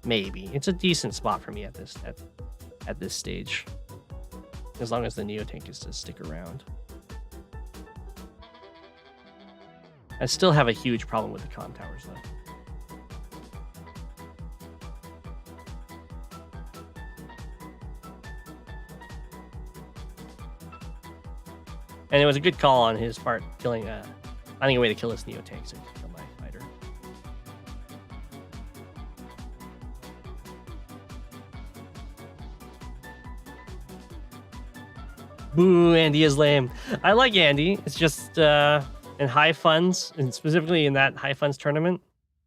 Maybe. It's a decent spot for me at this stage. As long as the Neo tank is to stick around. I still have a huge problem with the comm towers, though. And it was a good call on his part, finding a way to kill this Neo tank so he could kill my fighter. Boo, Andy is lame. I like Andy. It's just in high funds, and specifically in that high funds tournament,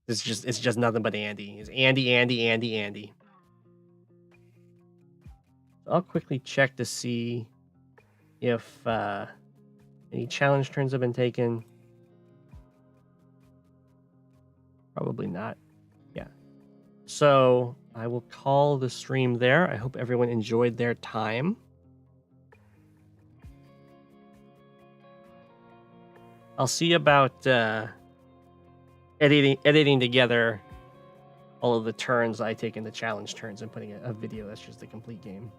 it's just nothing but Andy. It's Andy. I'll quickly check to see if any challenge turns have been taken. Probably not. Yeah. So I will call the stream there. I hope everyone enjoyed their time. I'll see about editing together all of the turns I take in the challenge turns and putting a video that's just the complete game.